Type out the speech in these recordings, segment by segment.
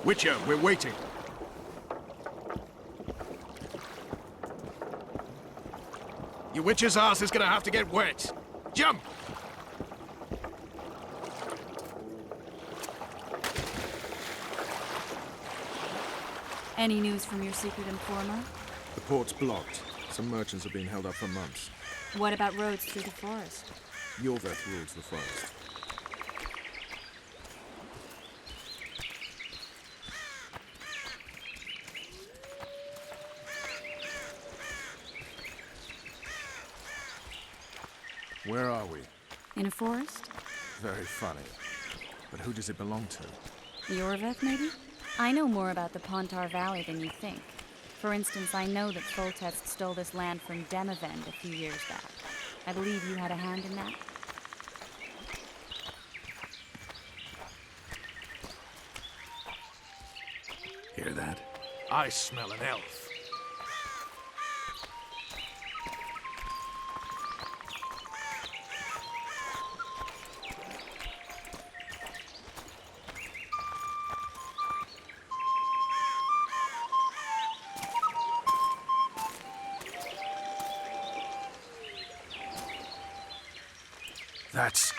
Witcher, we're waiting. Your witcher's ass is gonna have to get wet. Jump! Any news from your secret informer? The port's blocked. Some merchants have been held up for months. What about roads through the forest? Yorveth rules the forest. Where are we? In a forest? Very funny. But who does it belong to? Yorveth, maybe? I know more about the Pontar Valley than you think. For instance, I know that Foltest stole this land from Demavend a few years back. I believe you had a hand in that. Hear that? I smell an elf. That's...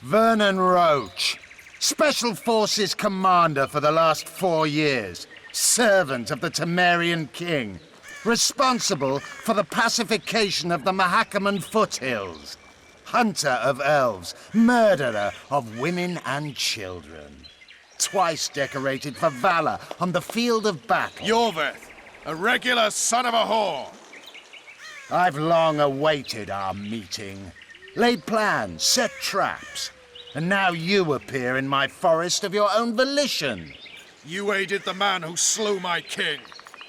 Vernon Roach, Special Forces Commander for the last 4 years, servant of the Temerian King, responsible for the pacification of the Mahakaman foothills, hunter of elves, murderer of women and children. Twice decorated for valor on the field of battle. Yorveth, a regular son of a whore. I've long awaited our meeting. Laid plans, set traps, and now you appear in my forest of your own volition. You aided the man who slew my king.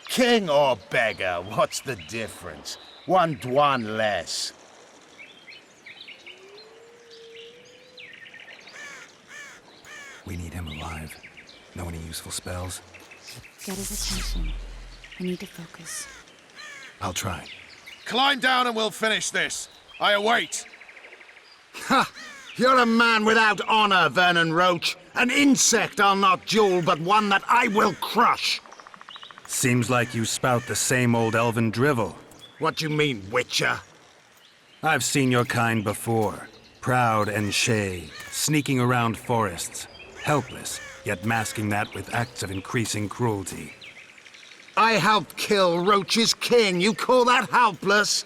King or beggar, what's the difference? One Dwan less. We need him alive. Know any useful spells? Get his attention. I need to focus. I'll try. Climb down and we'll finish this. I await. Ha! You're a man without honor, Vernon Roach. An insect I'll not duel, but one that I will crush. Seems like you spout the same old elven drivel. What do you mean, Witcher? I've seen your kind before. Proud and shay, sneaking around forests. Helpless, yet masking that with acts of increasing cruelty. I helped kill Roach's king. You call that helpless?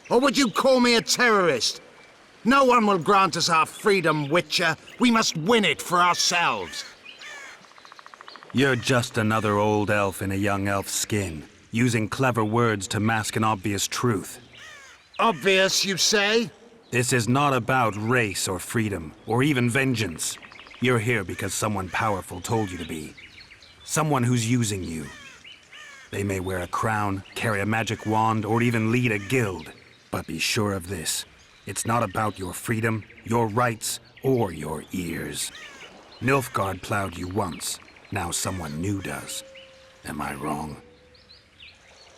Or would you call me a terrorist? No one will grant us our freedom, Witcher. We must win it for ourselves. You're just another old elf in a young elf's skin, using clever words to mask an obvious truth. Obvious, you say? This is not about race or freedom, or even vengeance. You're here because someone powerful told you to be. Someone who's using you. They may wear a crown, carry a magic wand, or even lead a guild. But be sure of this. It's not about your freedom, your rights, or your ears. Nilfgaard plowed you once. Now someone new does. Am I wrong?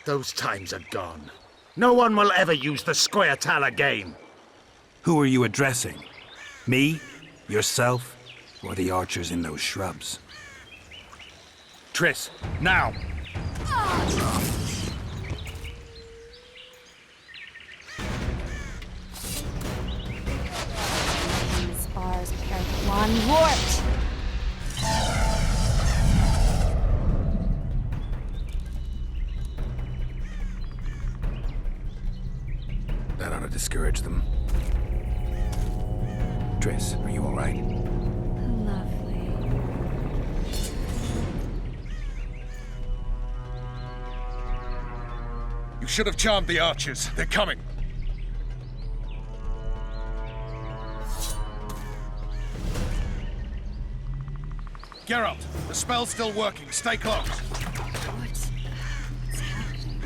Those times are gone. No one will ever use the Squirtal again. Who are you addressing? Me? Yourself? Or the archers in those shrubs? Triss, now! Spars of one warped! That ought to discourage them. Triss, are you all right? Lovely. You should have charmed the archers. They're coming. Geralt, the spell's still working. Stay close. What's happening?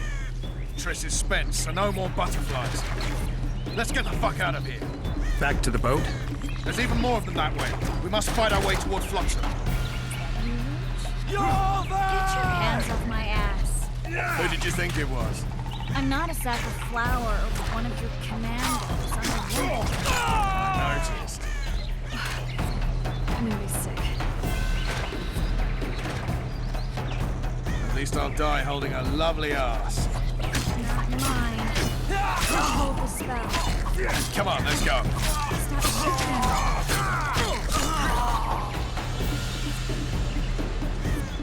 Triss is spent, so no more butterflies. Let's get the fuck out of here. Back to the boat? There's even more of them that way. We must fight our way toward Flotsam. Get your hands off my ass. Who did you think it was? I'm not a sack of flour or one of your commandos. I'm a woman. Noticed. I'm gonna be sick. least I'll die holding a lovely ass. Not mine. Hold the spell. Come on, let's go. Stop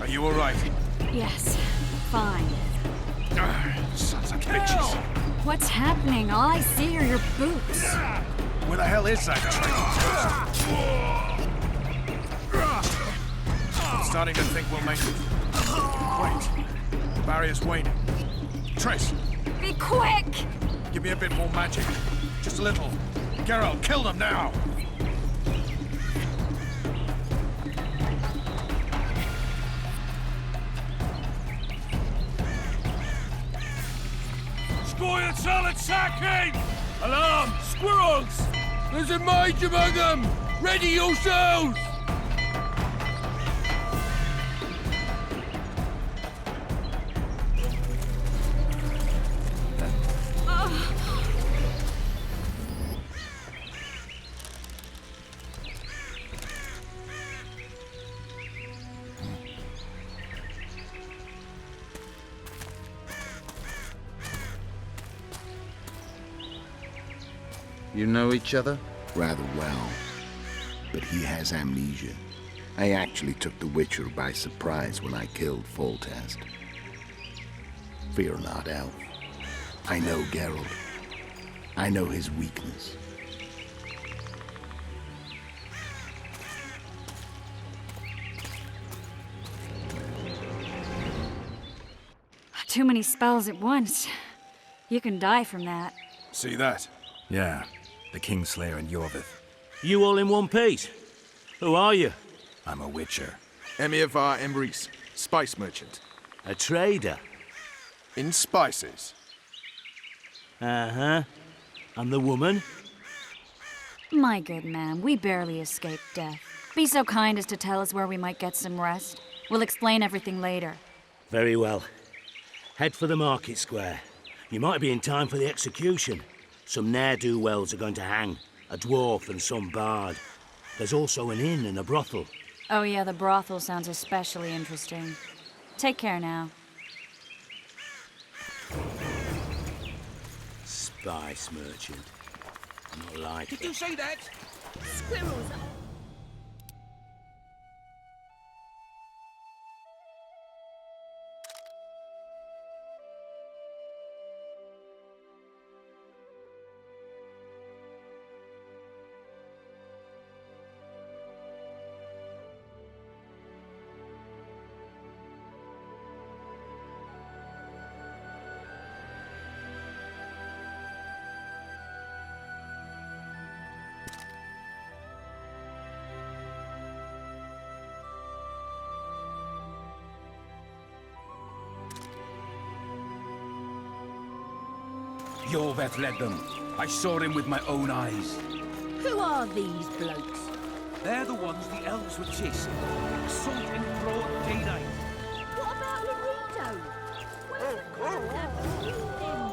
Are you alright? shifting. Yes. Fine. Sons of bitches. What's happening? All I see are your boots. Where the hell is that traitor? I'm starting to think we'll make it. Wait. The barrier's waning. Triss, Be quick! give me a bit more magic. Just a little. Geralt, kill them now! Squire solid sacking! Alarm! Squirrels! There's a mage among them! Ready yourselves! You know each other? Rather well, but he has amnesia. I actually took the Witcher by surprise when I killed Foltest. Fear not, Elf. I know Geralt. I know his weakness. Too many spells at once. You can die from that. See that? Yeah, the Kingslayer and Yorvith. You all in one piece? Who are you? I'm a Witcher. Emir var Emrys, spice merchant. A trader? In spices. Uh-huh. And the woman? My good man, we barely escaped death. Be so kind as to tell us where we might get some rest. We'll explain everything later. Very well. Head for the market square. You might be in time for the execution. Some ne'er-do-wells are going to hang. A dwarf and some bard. There's also an inn and a brothel. Oh yeah, the brothel sounds especially interesting. Take care now. Spice merchant. Not like it. You say that? Squirrels. Yorveth led them. I saw him with my own eyes. Who are these blokes? They're the ones the elves were chasing. Assault in broad daylight. What about Laredo? Where's the contact between them?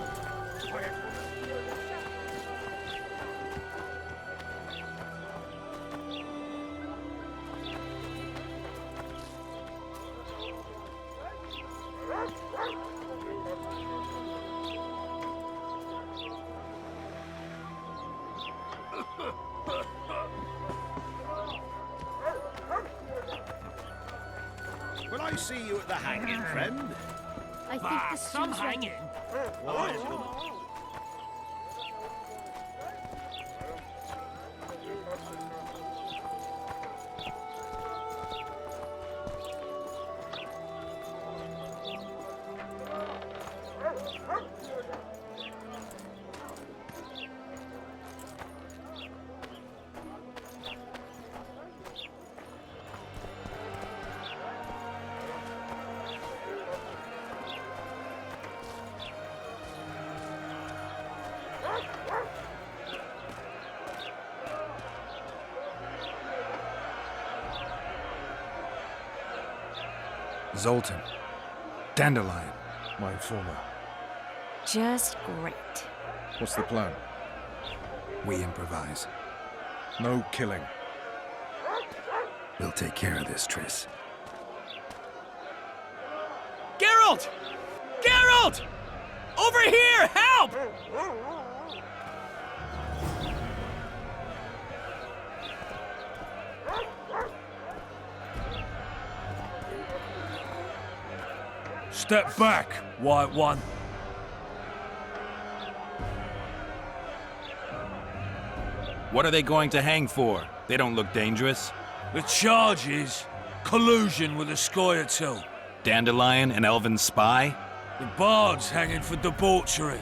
Will I see you at the hanging, friend? I think the stew's ready. Zoltan. Dandelion. My informer. Just great. What's the plan? We improvise. No killing. We'll take care of this, Triss. Geralt! Geralt! Geralt! Over here! Help! Step back, White One. What are they going to hang for? They don't look dangerous. The charge is collusion with the Scoia'tael. Dandelion, an elven spy? The bard's hanging for debauchery.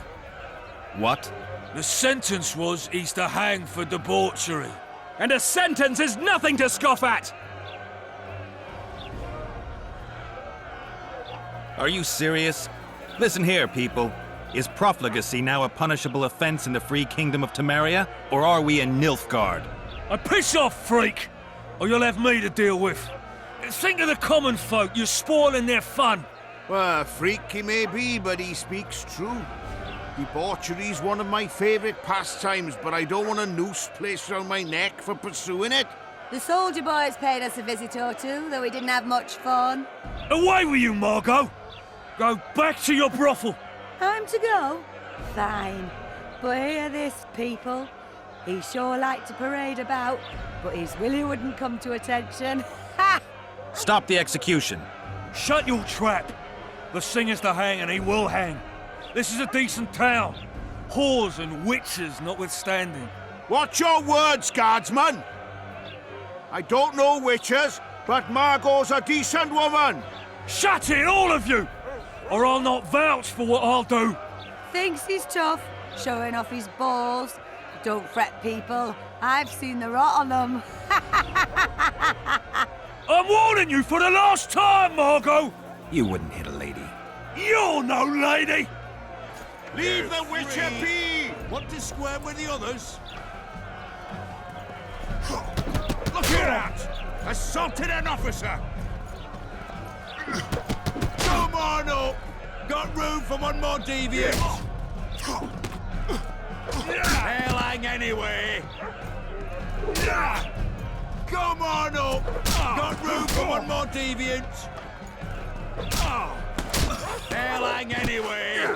What? The sentence was he's to hang for debauchery. And a sentence is nothing to scoff at! Are you serious? Listen here, people. Is profligacy now a punishable offense in the free kingdom of Temeria? Or are we in Nilfgaard? Piss off, freak! Or you'll have me to deal with. Think of the common folk, you're spoiling their fun. Well, a freak he may be, but he speaks true. Debauchery's one of my favourite pastimes, but I don't want a noose placed around my neck for pursuing it. The soldier boys paid us a visit or two, though we didn't have much fun. Away with you, Margot! Go back to your brothel! Time to go? Fine. But hear this, people. He sure liked to parade about, but his Willie wouldn't come to attention. Ha! Stop the execution. Shut your trap! The singer's to hang and he will hang. This is a decent town. Whores and witches notwithstanding. Watch your words, guardsman! I don't know witches, but Margot's a decent woman! Shut it, all of you! Or I'll not vouch for what I'll do. Thinks he's tough, showing off his balls. Don't fret, people. I've seen the rot on them. I'm warning you for the last time, Margot! You wouldn't hit a lady. You're no lady! Leave the witcher be! Want to square with the others? Look out! Assaulted an officer! Come on up! Got room for one more deviant! They'll hang anyway! Come on up! Got room for one more deviant! They'll hang anyway!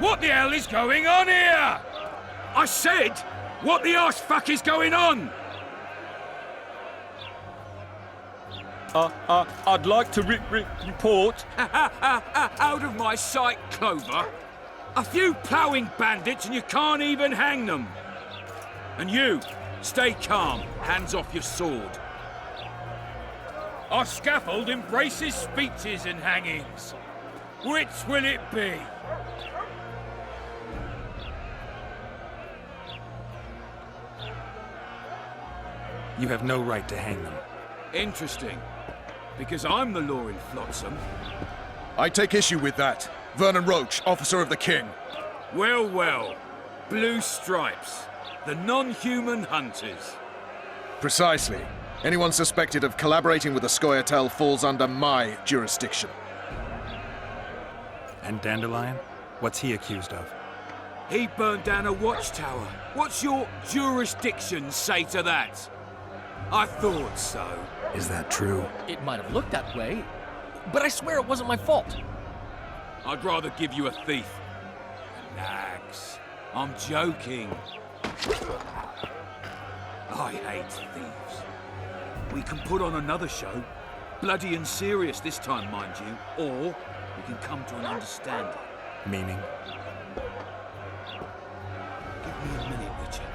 What the hell is going on here? I said, what the arse fuck is going on? I'd like to report. Out of my sight, Clover. A few ploughing bandits and you can't even hang them. And you, stay calm, hands off your sword. Our scaffold embraces speeches and hangings. Which will it be? You have no right to hang them. Interesting. Because I'm the law in Flotsam. I take issue with that. Vernon Roach, officer of the king. Well, well. Blue Stripes. The non-human hunters. Precisely. Anyone suspected of collaborating with the Scoia'tael falls under my jurisdiction. And Dandelion? What's he accused of? He burned down a watchtower. What's your jurisdiction say to that? I thought so. Is that true? It might have looked that way, but I swear it wasn't my fault. I'd rather give you a thief. Relax. I'm joking. I hate thieves. We can put on another show. bloody and serious this time, mind you, or we can come to an understanding. Meaning? Give me a minute, Witcher.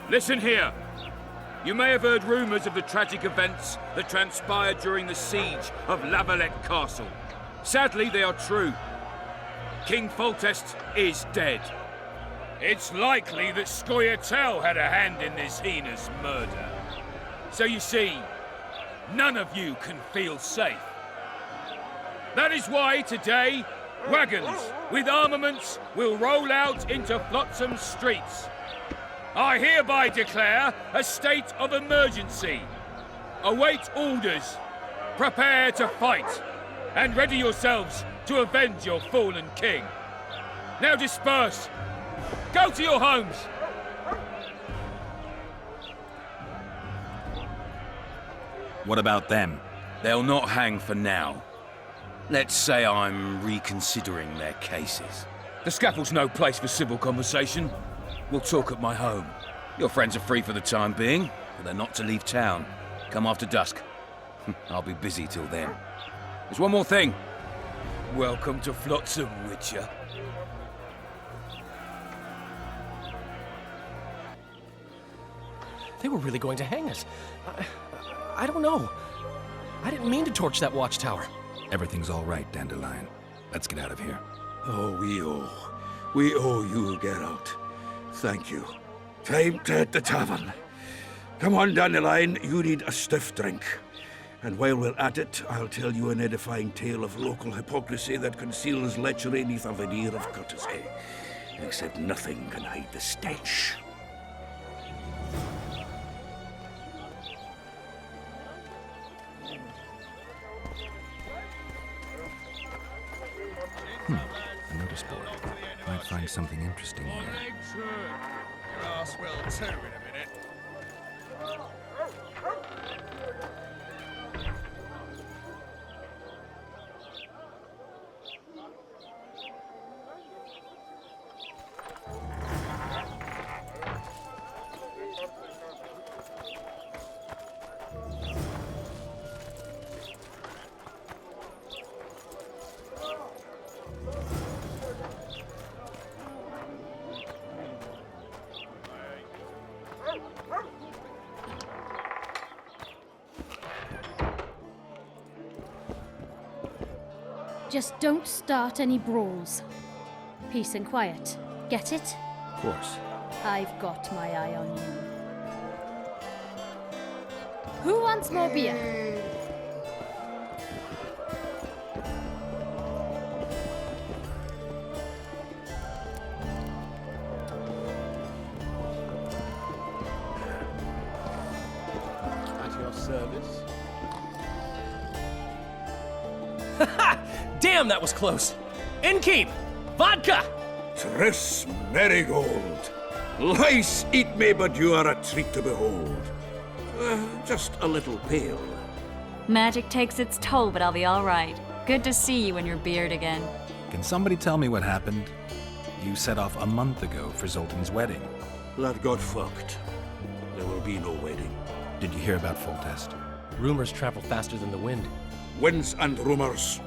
Listen here. You may have heard rumors of the tragic events that transpired during the siege of La Valette Castle. Sadly, they are true. King Foltest is dead. It's likely that Scoia'tael had a hand in this heinous murder. So you see, none of you can feel safe. That is why today, wagons with armaments will roll out into Flotsam's streets. I hereby declare a state of emergency. Await orders. Prepare to fight. And ready yourselves to avenge your fallen king. Now disperse. Go to your homes. What about them? They'll not hang for now. Let's say I'm reconsidering their cases. The scaffold's no place for civil conversation. We'll talk at my home. Your friends are free for the time being, but they're not to leave town. Come after dusk. I'll be busy till then. There's one more thing. Welcome to Flotsam, Witcher. They were really going to hang us. I don't know. I didn't mean to torch that watchtower. Everything's all right, Dandelion. Let's get out of here. Oh, we owe you, Geralt. Thank you. Time to hit the tavern. Come on, Dandelion, you need a stiff drink. And while we're at it, I'll tell you an edifying tale of local hypocrisy that conceals lechery neath a veneer of courtesy. Except nothing can hide the stench. A notice board. Might find something interesting here. Your ass will too in a minute. Just don't start any brawls. Peace and quiet. Get it? Of course. I've got my eye on you. Who wants more beer? At your service. Damn, that was close. Innkeep! Vodka! Triss Marigold. Lice eat me, but you are a treat to behold. Just a little pale. Magic takes its toll, but I'll be all right. Good to see you and your beard again. Can somebody tell me what happened? You set off a month ago for Zoltan's wedding. That got fucked. There will be no wedding. Did you hear about Foltest? Rumors travel faster than the wind. Winds and rumors.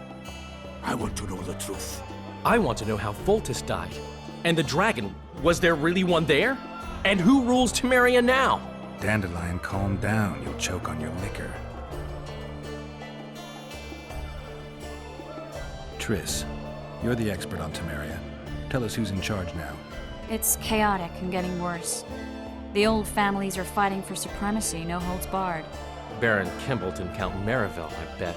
I want to know the truth. I want to know how Foltest died. And the dragon, was there really one there? And who rules Temeria now? Dandelion, calm down. You'll choke on your liquor. Triss, you're the expert on Temeria. Tell us who's in charge now. It's chaotic and getting worse. The old families are fighting for supremacy, no holds barred. Baron Kimbolt and Count Marivel, I bet.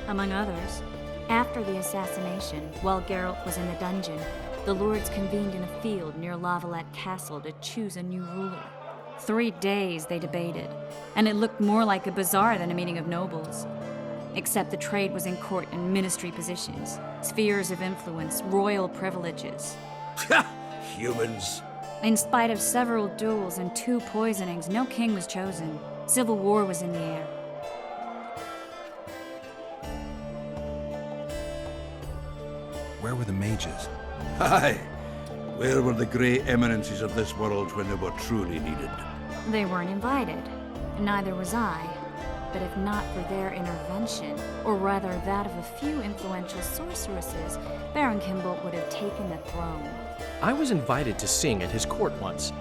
Among others. After the assassination, while Geralt was in the dungeon, the lords convened in a field near La Valette Castle to choose a new ruler. 3 days they debated, and it looked more like a bazaar than a meeting of nobles. Except the trade was in court and ministry positions, spheres of influence, royal privileges. Humans. In spite of several duels and 2 poisonings, no king was chosen. Civil war was in the air. Where were the mages? Aye. Where were the grey eminences of this world when they were truly needed? They weren't invited. Neither was I. But if not for their intervention, or rather that of a few influential sorceresses, Baron Kimbolt would have taken the throne. I was invited to sing at his court once.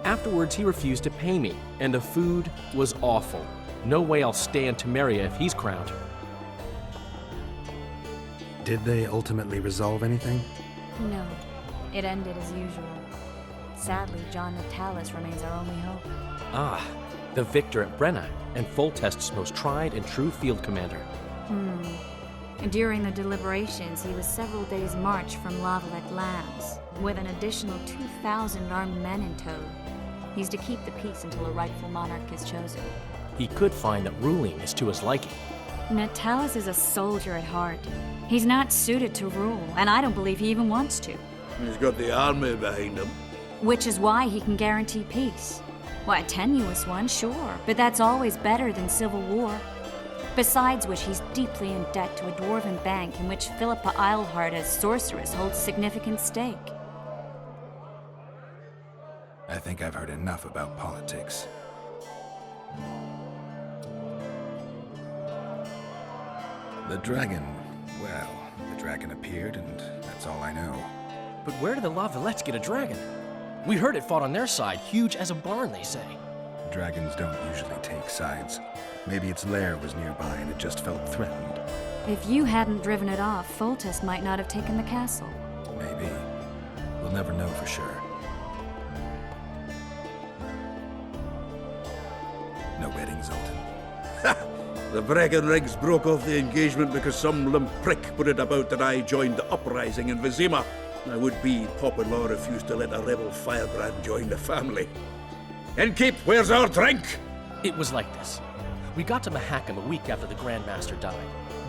Afterwards, he refused to pay me, and the food was awful. No way I'll stay in Temeria if he's crowned. Did they ultimately resolve anything? No, it ended as usual. Sadly, John Natalis remains our only hope. Ah, the victor at Brenna, and Foltest's most tried and true field commander. During the deliberations, he was several days' march from Lavalette lands, with an additional 2,000 armed men in tow. He's to keep the peace until a rightful monarch is chosen. He could find that ruling is to his liking. Natalis is a soldier at heart. He's not suited to rule, and I don't believe he even wants to. He's got the army behind him. Which is why he can guarantee peace. Why, a tenuous one, sure, but that's always better than civil war. Besides which, he's deeply in debt to a dwarven bank in which Philippa Eilhart as sorceress holds significant stake. I think I've heard enough about politics. The dragon. Well, the dragon appeared, and that's all I know. But where did the Lavalettes get a dragon? We heard it fought on their side, huge as a barn, they say. Dragons don't usually take sides. Maybe its lair was nearby and it just felt threatened. If you hadn't driven it off, Foltest might not have taken the castle. Maybe. We'll never know for sure. No wedding, Zoltan. The Breckenrigs broke off the engagement because some limp prick put it about that I joined the uprising in Vizima. I would be Papa-in-law refused to let a rebel firebrand join the family. Innkeep, where's our drink? It was like this. We got to Mahakam a week after the Grand Master died.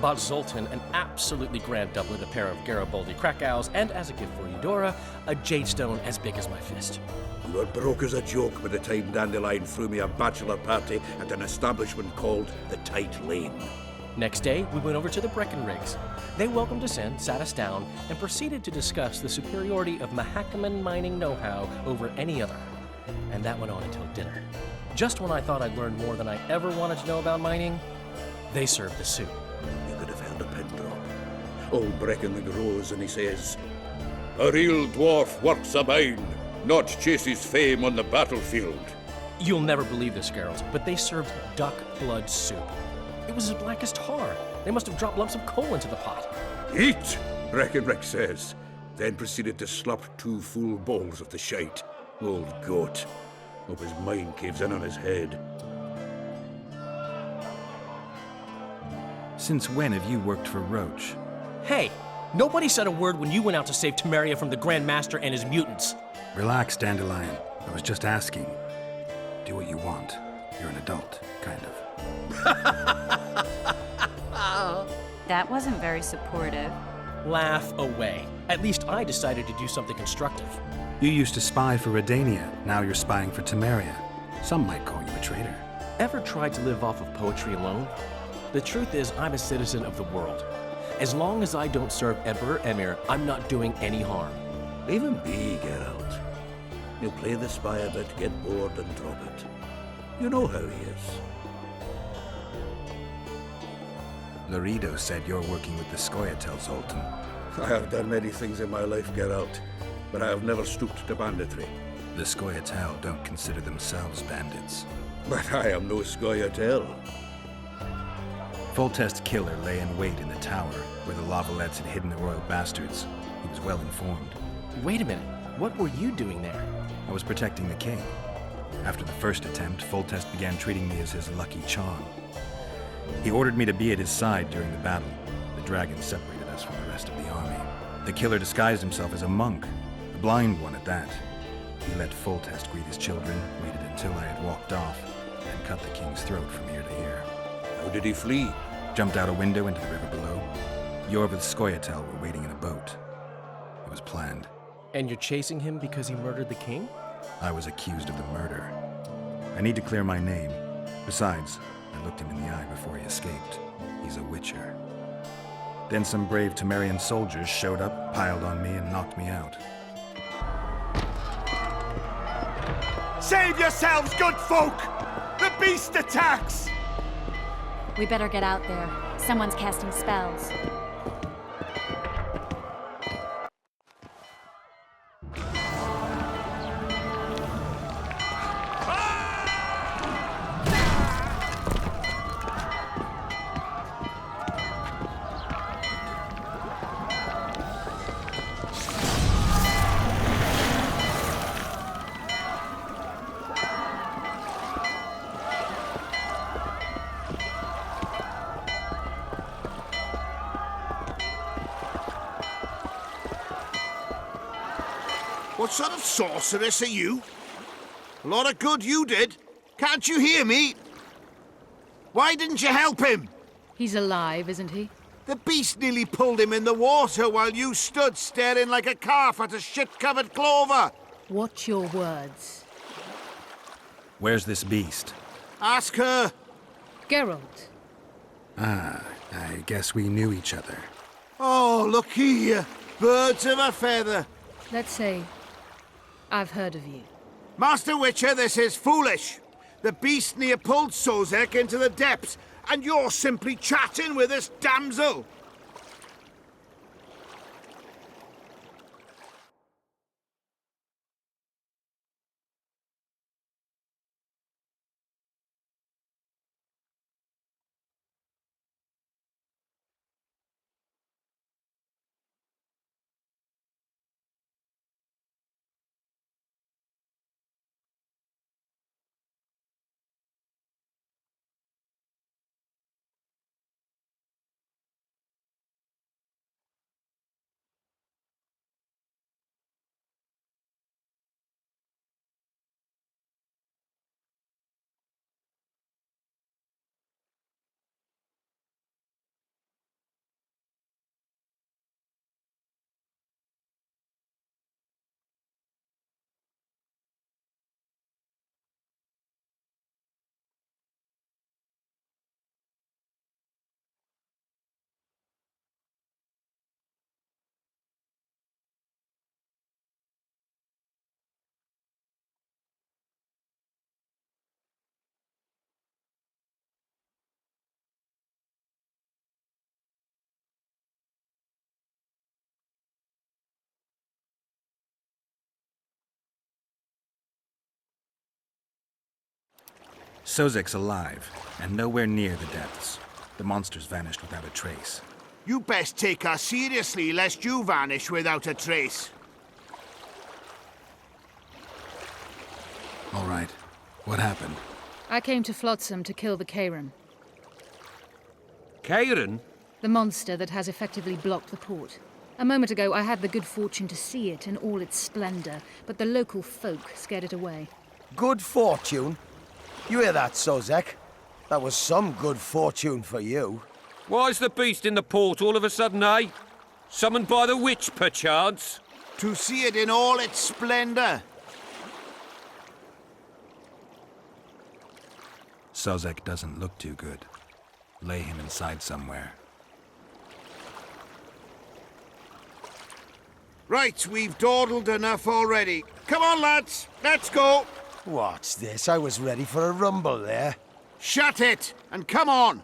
Bought Zoltan an absolutely grand doublet, a pair of Garibaldi Krakows, and as a gift for Eudora, a jadestone as big as my fist. You were broke as a joke by the time Dandelion threw me a bachelor party at an establishment called the Tight Lane. Next day, we went over to the Breckenrigs. They welcomed us in, sat us down, and proceeded to discuss the superiority of Mahakaman mining know-how over any other. And that went on until dinner. Just when I thought I'd learned more than I ever wanted to know about mining, they served the soup. You could have held a pin drop. Old Breckenridge rose and he says, "A real dwarf works a mine, not chases fame on the battlefield." You'll never believe this, girls, but they served duck blood soup. It was as black as tar. They must have dropped lumps of coal into the pot. "Eat," Breckenridge says, then proceeded to slop 2 full bowls of the shite. Old goat. Hope his mind caves in on his head. Since when have you worked for Roach? Hey, nobody said a word when you went out to save Temeria from the Grand Master and his mutants. Relax, Dandelion. I was just asking. Do what you want. You're an adult, kind of. That wasn't very supportive. Laugh away. At least I decided to do something constructive. You used to spy for Redania. Now you're spying for Temeria. Some might call you a traitor. Ever tried to live off of poetry alone? The truth is, I'm a citizen of the world. As long as I don't serve Emperor Emir, I'm not doing any harm. Leave him be, Geralt. He'll play the spy a bit, get bored and drop it. You know how he is. Laredo said you're working with the Scoia'tael, Zoltan. I have done many things in my life, Geralt, but I have never stooped to banditry. The Scoia'tael don't consider themselves bandits. But I am no Scoia'tael. Foltest's killer lay in wait in the tower, where the Lavalettes had hidden the royal bastards. He was well informed. Wait a minute. What were you doing there? I was protecting the king. After the first attempt, Foltest began treating me as his lucky charm. He ordered me to be at his side during the battle. The dragon separated us from the rest of the army. The killer disguised himself as a monk, a blind one at that. He let Foltest greet his children, waited until I had walked off, and cut the king's throat from ear to ear. How did he flee? Jumped out a window into the river below. Yorvith's Scoia'tael were waiting in a boat. It was planned. And you're chasing him because he murdered the king? I was accused of the murder. I need to clear my name. Besides, I looked him in the eye before he escaped. He's a witcher. Then some brave Temerian soldiers showed up, piled on me, and knocked me out. Save yourselves, good folk! The beast attacks! We better get out there. Someone's casting spells. What sort of sorceress are you? A lot of good you did. Can't you hear me? Why didn't you help him? He's alive, isn't he? The beast nearly pulled him in the water while you stood staring like a calf at a shit-covered clover. Watch your words. Where's this beast? Ask her. Geralt. Ah, I guess we knew each other. Oh, look here. Birds of a feather. Let's say I've heard of you. Master Witcher, this is foolish. The beast near pulled Sozek into the depths, and you're simply chatting with this damsel. Sozek's alive, and nowhere near the depths. The monster's vanished without a trace. You best take her seriously, lest you vanish without a trace. All right. What happened? I came to Flotsam to kill the Kairan, Kairan? the monster that has effectively blocked the port. A moment ago, I had the good fortune to see it in all its splendor, but the local folk scared it away. Good fortune? You hear that, Sozek? That was some good fortune for you. Why's the beast in the port all of a sudden, eh? Summoned by the witch, perchance? To see it in all its splendor. Sozek doesn't look too good. Lay him inside somewhere. Right, we've dawdled enough already. Come on, lads, let's go. What's this? I was ready for a rumble there. Shut it, and come on.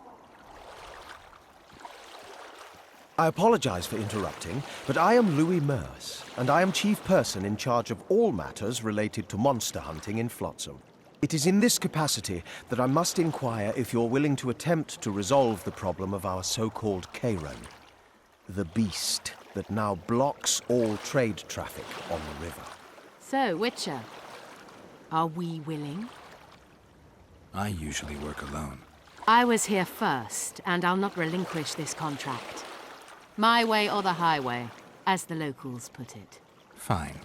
I apologize for interrupting, but I am Louis Merce, and I am chief person in charge of all matters related to monster hunting in Flotsam. It is in this capacity that I must inquire if you're willing to attempt to resolve the problem of our so-called Kairan, the beast that now blocks all trade traffic on the river. So, Witcher, are we willing? I usually work alone. I was here first, and I'll not relinquish this contract. My way or the highway, as the locals put it. Fine.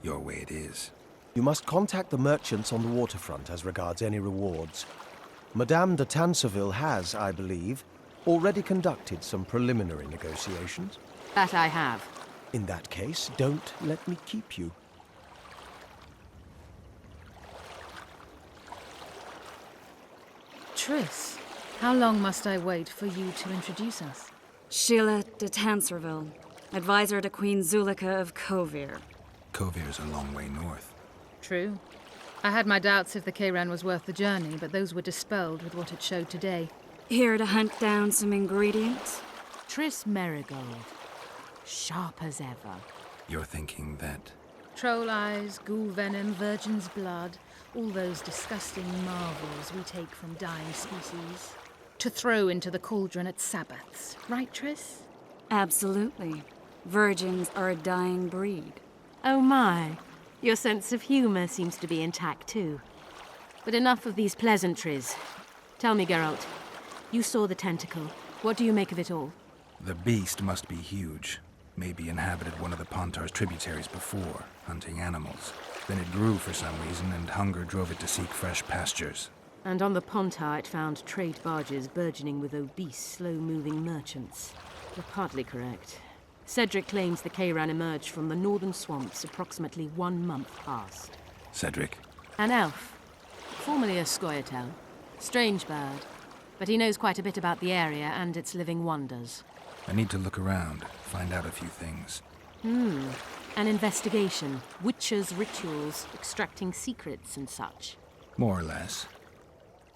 Your way it is. You must contact the merchants on the waterfront as regards any rewards. Madame de Tanseville has, I believe, already conducted some preliminary negotiations. That I have. In that case, don't let me keep you. Triss, how long must I wait for you to introduce us? Sheila de Tanserville, advisor to Queen Zulika of Kovir. Kovir's a long way north. True. I had my doubts if the Kayran was worth the journey, but those were dispelled with what it showed today. Here to hunt down some ingredients? Triss Merigold. Sharp as ever. You're thinking that... Troll eyes, ghoul venom, virgin's blood, all those disgusting marvels we take from dying species. To throw into the cauldron at Sabbaths. Right, Triss? Absolutely. Virgins are a dying breed. Oh my. Your sense of humor seems to be intact too. But enough of these pleasantries. Tell me, Geralt. You saw the tentacle. What do you make of it all? The beast must be huge. Maybe inhabited one of the Pontar's tributaries before, hunting animals. Then it grew for some reason, and hunger drove it to seek fresh pastures. And on the Pontar it found trade barges burgeoning with obese, slow-moving merchants. You're partly correct. Cedric claims the Kayran emerged from the northern swamps approximately 1 month past. Cedric? An elf. Formerly a Scoia'tael. Strange bird. But he knows quite a bit about the area and its living wonders. I need to look around, find out a few things. An investigation. Witches' rituals, extracting secrets and such. More or less.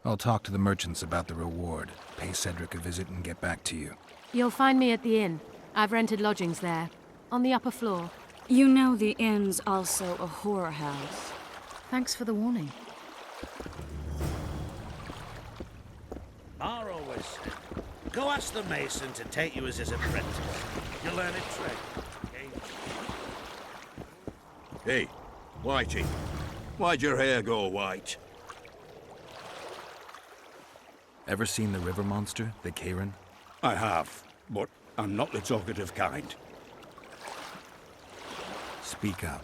I'll talk to the merchants about the reward, pay Cedric a visit and get back to you. You'll find me at the inn. I've rented lodgings there, on the upper floor. You know the inn's also a horror house. Thanks for the warning. Ma always said, go ask the mason to take you as his apprentice. You'll learn a trade. Hey, Whitey, why'd your hair go white? Ever seen the river monster, the Kayran? I have, but I'm not the talkative kind. Speak up.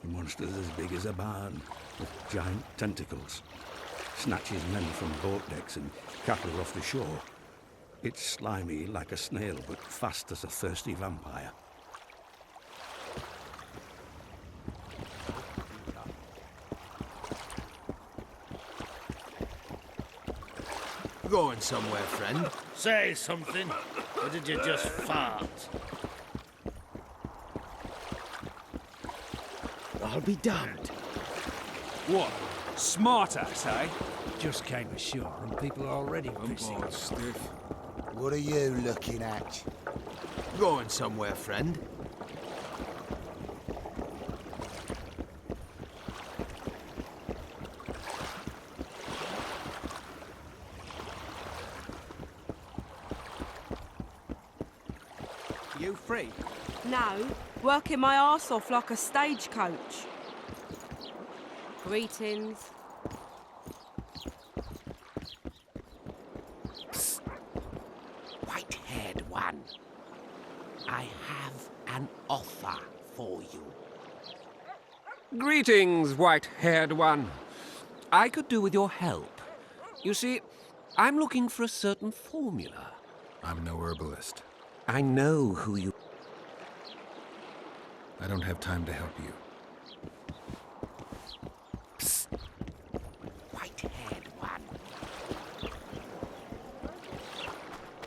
The monster's as big as a barn, with giant tentacles. Snatches men from boat decks and cattle off the shore. It's slimy like a snail, but fast as a thirsty vampire. Going somewhere, friend? Say something, or did you just fart? I'll be damned. What? Smartass, eh? Just came ashore and people are already pissing. Stiff. What are you looking at? Going somewhere, friend? You free? No, working my arse off like a stagecoach. Greetings. Psst. White-haired one. I have an offer for you. Greetings, white-haired one. I could do with your help. You see, I'm looking for a certain formula. I'm no herbalist. I know who you... I don't have time to help you. Psst. White-haired one.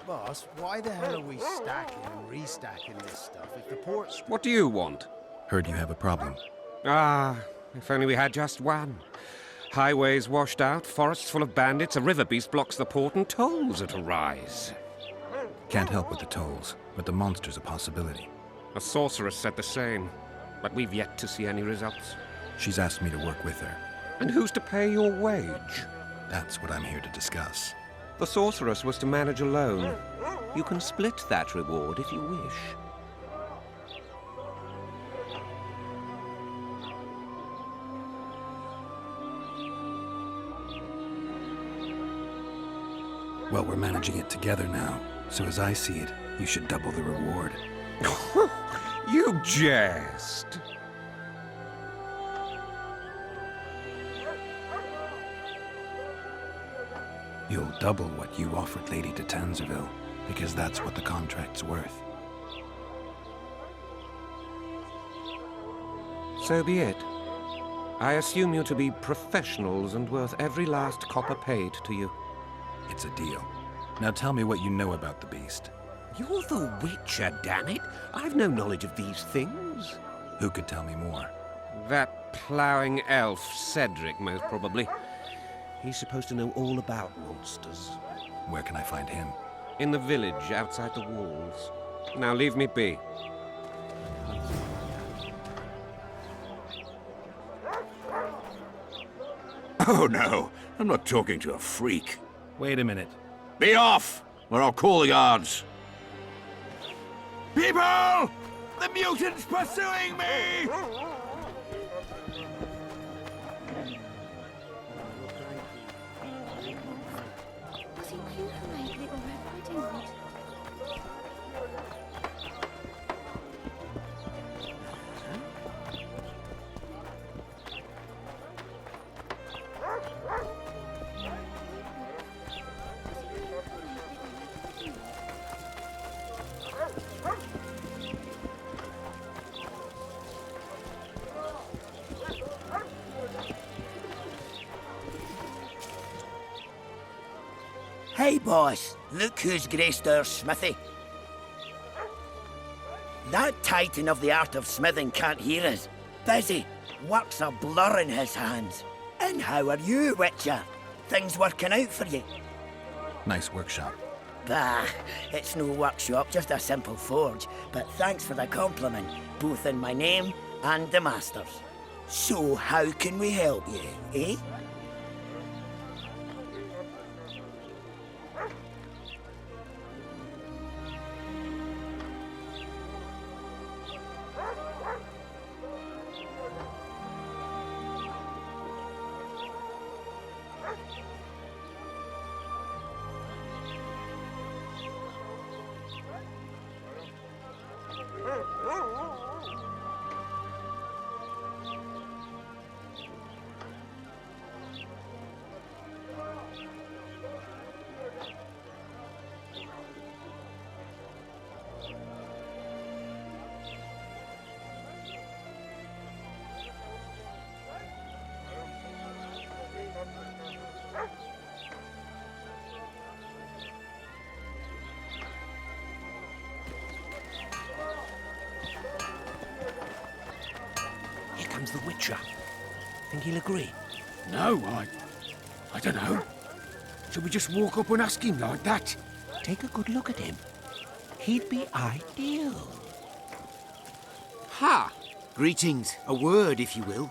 Boss, why the hell are we stacking and restacking this stuff if the port's... What do you want? Heard you have a problem. Ah, if only we had just one. Highways washed out, forests full of bandits, a river beast blocks the port, and tolls at a rise. Can't help with the tolls, but the monster's a possibility. A sorceress said the same, but we've yet to see any results. She's asked me to work with her. And who's to pay your wage? That's what I'm here to discuss. The sorceress was to manage alone. You can split that reward if you wish. Well, we're managing it together now, so as I see it, you should double the reward. You jest! You'll double what you offered Lady de Tanzerville, because that's what the contract's worth. So be it. I assume you to be professionals and worth every last copper paid to you. It's a deal. Now tell me what you know about the beast. You're the Witcher, damn it! I've no knowledge of these things. Who could tell me more? That ploughing elf, Cedric, most probably. He's supposed to know all about monsters. Where can I find him? In the village, outside the walls. Now leave me be. Oh no, I'm not talking to a freak. Wait a minute. Be off, or I'll call the guards. People! The mutant's pursuing me! Was it you who made Little Red Riding Hood? Hey, boss, look who's graced our smithy. That titan of the art of smithing can't hear us. Busy, work's a blur in his hands. And how are you, Witcher? Things working out for you? Nice workshop. Bah, it's no workshop, just a simple forge. But thanks for the compliment, both in my name and the master's. So how can we help you, eh? Here comes the Witcher. Think he'll agree? No, I don't know. Should we just walk up and ask him like that? Take a good look at him. He'd be ideal. Ha! Greetings. A word, if you will.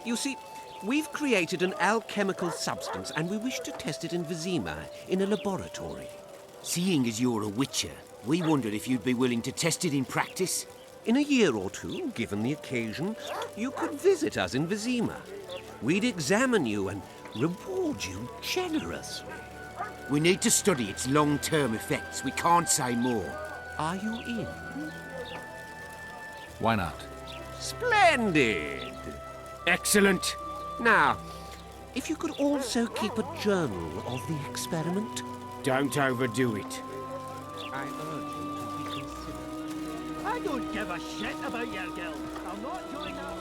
You see, we've created an alchemical substance and we wish to test it in Vizima, in a laboratory. Seeing as you're a witcher, we wondered if you'd be willing to test it in practice. In a year or two, given the occasion, you could visit us in Vizima. We'd examine you and reward you generously. We need to study its long-term effects. We can't say more. Are you in? Why not? Splendid! Excellent. Now, if you could also keep a journal of the experiment. Don't overdo it. I urge you to be considerate. I don't give a shit about your guild. I'll not join that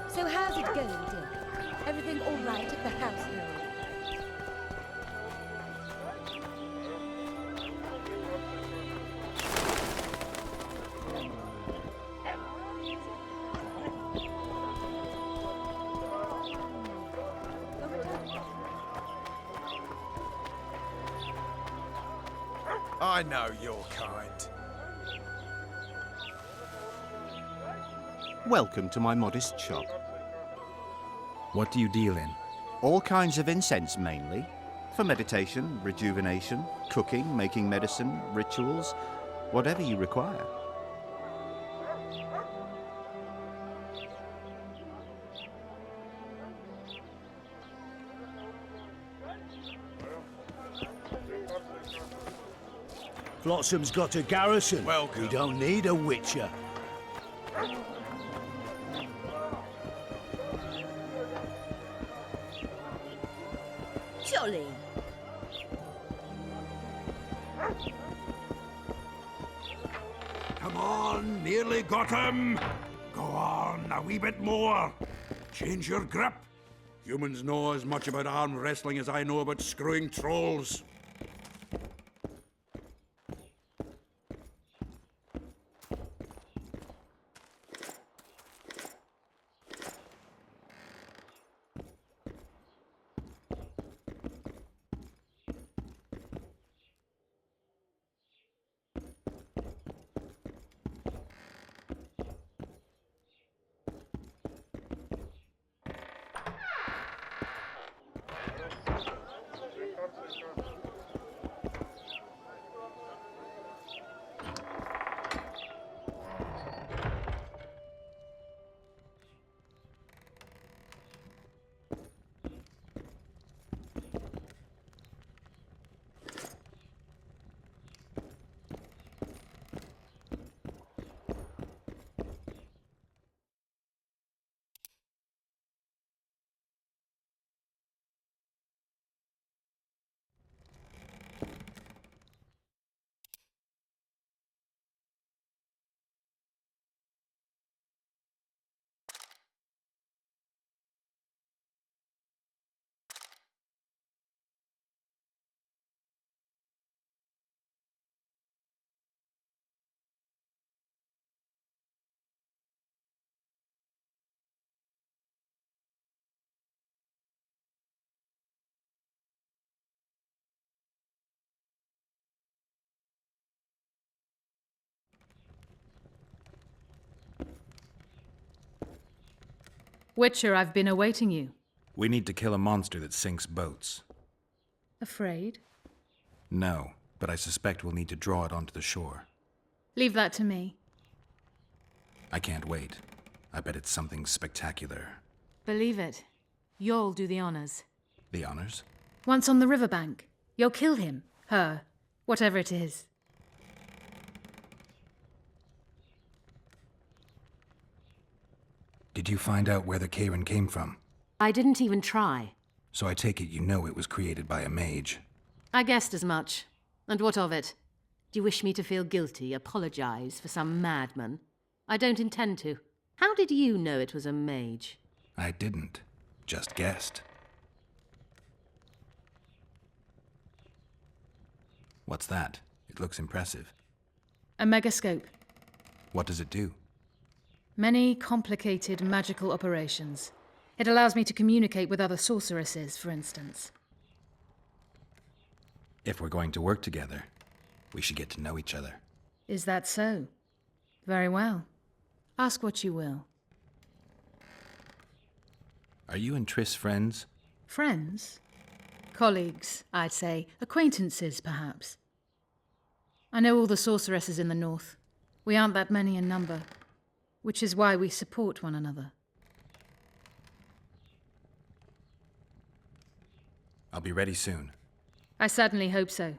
So how's it going, dear? Everything all right at the house now? I know your kind. Welcome to my modest shop. What do you deal in? All kinds of incense, mainly. For meditation, rejuvenation, cooking, making medicine, rituals, whatever you require. Flotsam's got a garrison. Welcome. We don't need a Witcher. Jolly. Come on, nearly got him. Go on, a wee bit more. Change your grip. Humans know as much about arm wrestling as I know about screwing trolls. Witcher, I've been awaiting you. We need to kill a monster that sinks boats. Afraid? No, but I suspect we'll need to draw it onto the shore. Leave that to me. I can't wait. I bet it's something spectacular. Believe it. You'll do the honors. The honors? Once on the riverbank, you'll kill him, her, whatever it is. Did you find out where the Kayran came from? I didn't even try. So I take it you know it was created by a mage. I guessed as much. And what of it? Do you wish me to feel guilty, apologize for some madman? I don't intend to. How did you know it was a mage? I didn't. Just guessed. What's that? It looks impressive. A megascope. What does it do? Many complicated magical operations. It allows me to communicate with other sorceresses, for instance. If we're going to work together, we should get to know each other. Is that so? Very well. Ask what you will. Are you and Triss friends? Friends? Colleagues, I'd say. Acquaintances, perhaps. I know all the sorceresses in the north. We aren't that many in number, which is why we support one another. I'll be ready soon. I certainly hope so.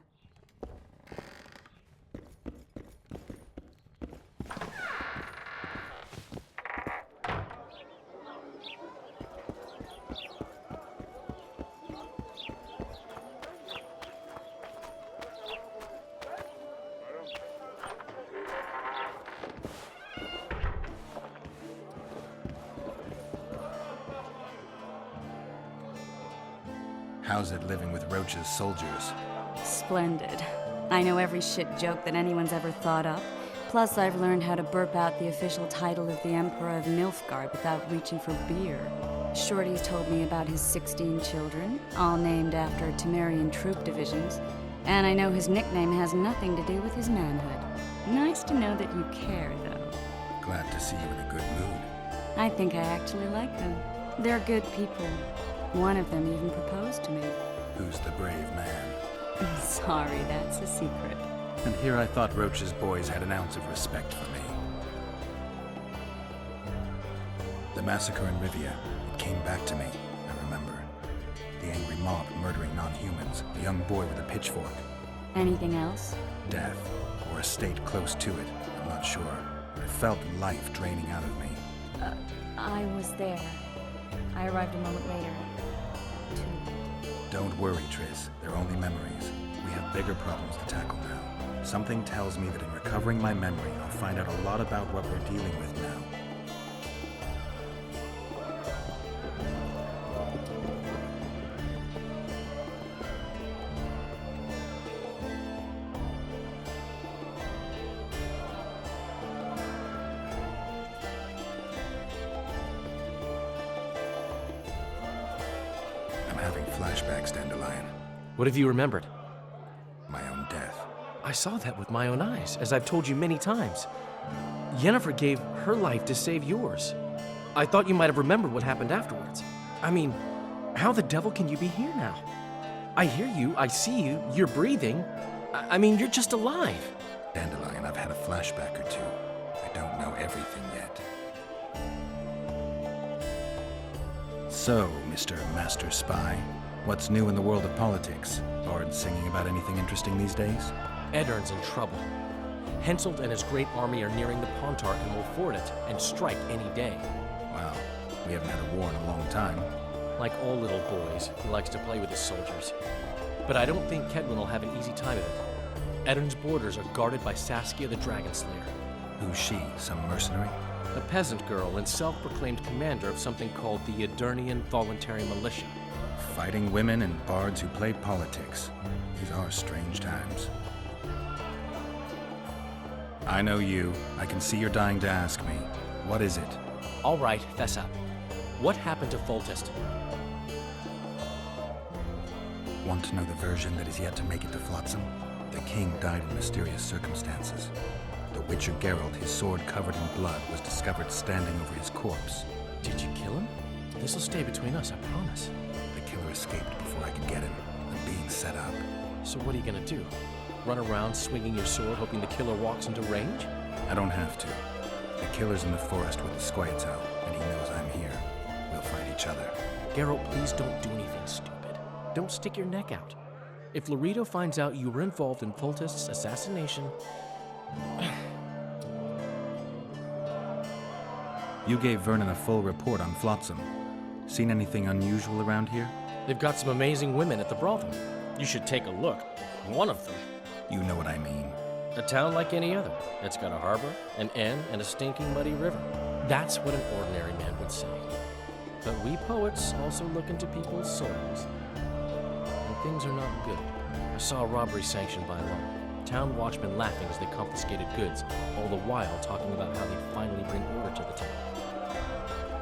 How's it living with Roach's soldiers? Splendid. I know every shit joke that anyone's ever thought up. Plus, I've learned how to burp out the official title of the Emperor of Nilfgaard without reaching for beer. Shorty's told me about his 16 children, all named after Temerian troop divisions. And I know his nickname has nothing to do with his manhood. Nice to know that you care, though. Glad to see you in a good mood. I think I actually like them. They're good people. One of them even proposed to me. Who's the brave man? Sorry, that's a secret. And here I thought Roach's boys had an ounce of respect for me. The massacre in Rivia, it came back to me, I remember. The angry mob murdering non-humans, a young boy with a pitchfork. Anything else? Death, or a state close to it, I'm not sure. I felt life draining out of me. I was there. I arrived a moment later. Don't worry, Triss. They're only memories. We have bigger problems to tackle now. Something tells me that in recovering my memory, I'll find out a lot about what we're dealing with now. Having flashbacks, Dandelion. What have you remembered? My own death. I saw that with my own eyes, as I've told you many times. Yennefer gave her life to save yours. I thought you might have remembered what happened afterwards. I mean, how the devil can you be here now? I hear you, I see you, you're breathing. I mean, you're just alive. Dandelion, I've had a flashback or two. I don't know everything yet. So, Mr. Master Spy, what's new in the world of politics? Bards singing about anything interesting these days? Eddern's in trouble. Henselt and his great army are nearing the Pontar and will ford it and strike any day. Wow, we haven't had a war in a long time. Like all little boys, he likes to play with his soldiers. But I don't think Kedwin will have an easy time of it. Eddern's borders are guarded by Saskia the Dragon Slayer. Who's she? Some mercenary? A peasant girl and self-proclaimed commander of something called the Edirnian Voluntary Militia. Fighting women and bards who play politics. These are strange times. I know you. I can see you're dying to ask me. What is it? All right, fess up. What happened to Foltest? Want to know the version that is yet to make it to Flotsam? The king died in mysterious circumstances. The Witcher Geralt, his sword covered in blood, was discovered standing over his corpse. Did you kill him? This'll stay between us, I promise. The killer escaped before I could get him. I'm being set up. So what are you gonna do? Run around swinging your sword hoping the killer walks into range? I don't have to. The killer's in the forest with the Squirtle, and he knows I'm here. We'll fight each other. Geralt, please don't do anything stupid. Don't stick your neck out. If Loredo finds out you were involved in Foltest's assassination... You gave Vernon a full report on Flotsam. Seen anything unusual around here? They've got some amazing women at the brothel. You should take a look. One of them. You know what I mean. A town like any other. It's got a harbor, an inn, and a stinking muddy river. That's what an ordinary man would say. But we poets also look into people's souls. And things are not good. I saw a robbery sanctioned by law. Town watchmen laughing as they confiscated goods, all the while talking about how they'd finally bring order to the town.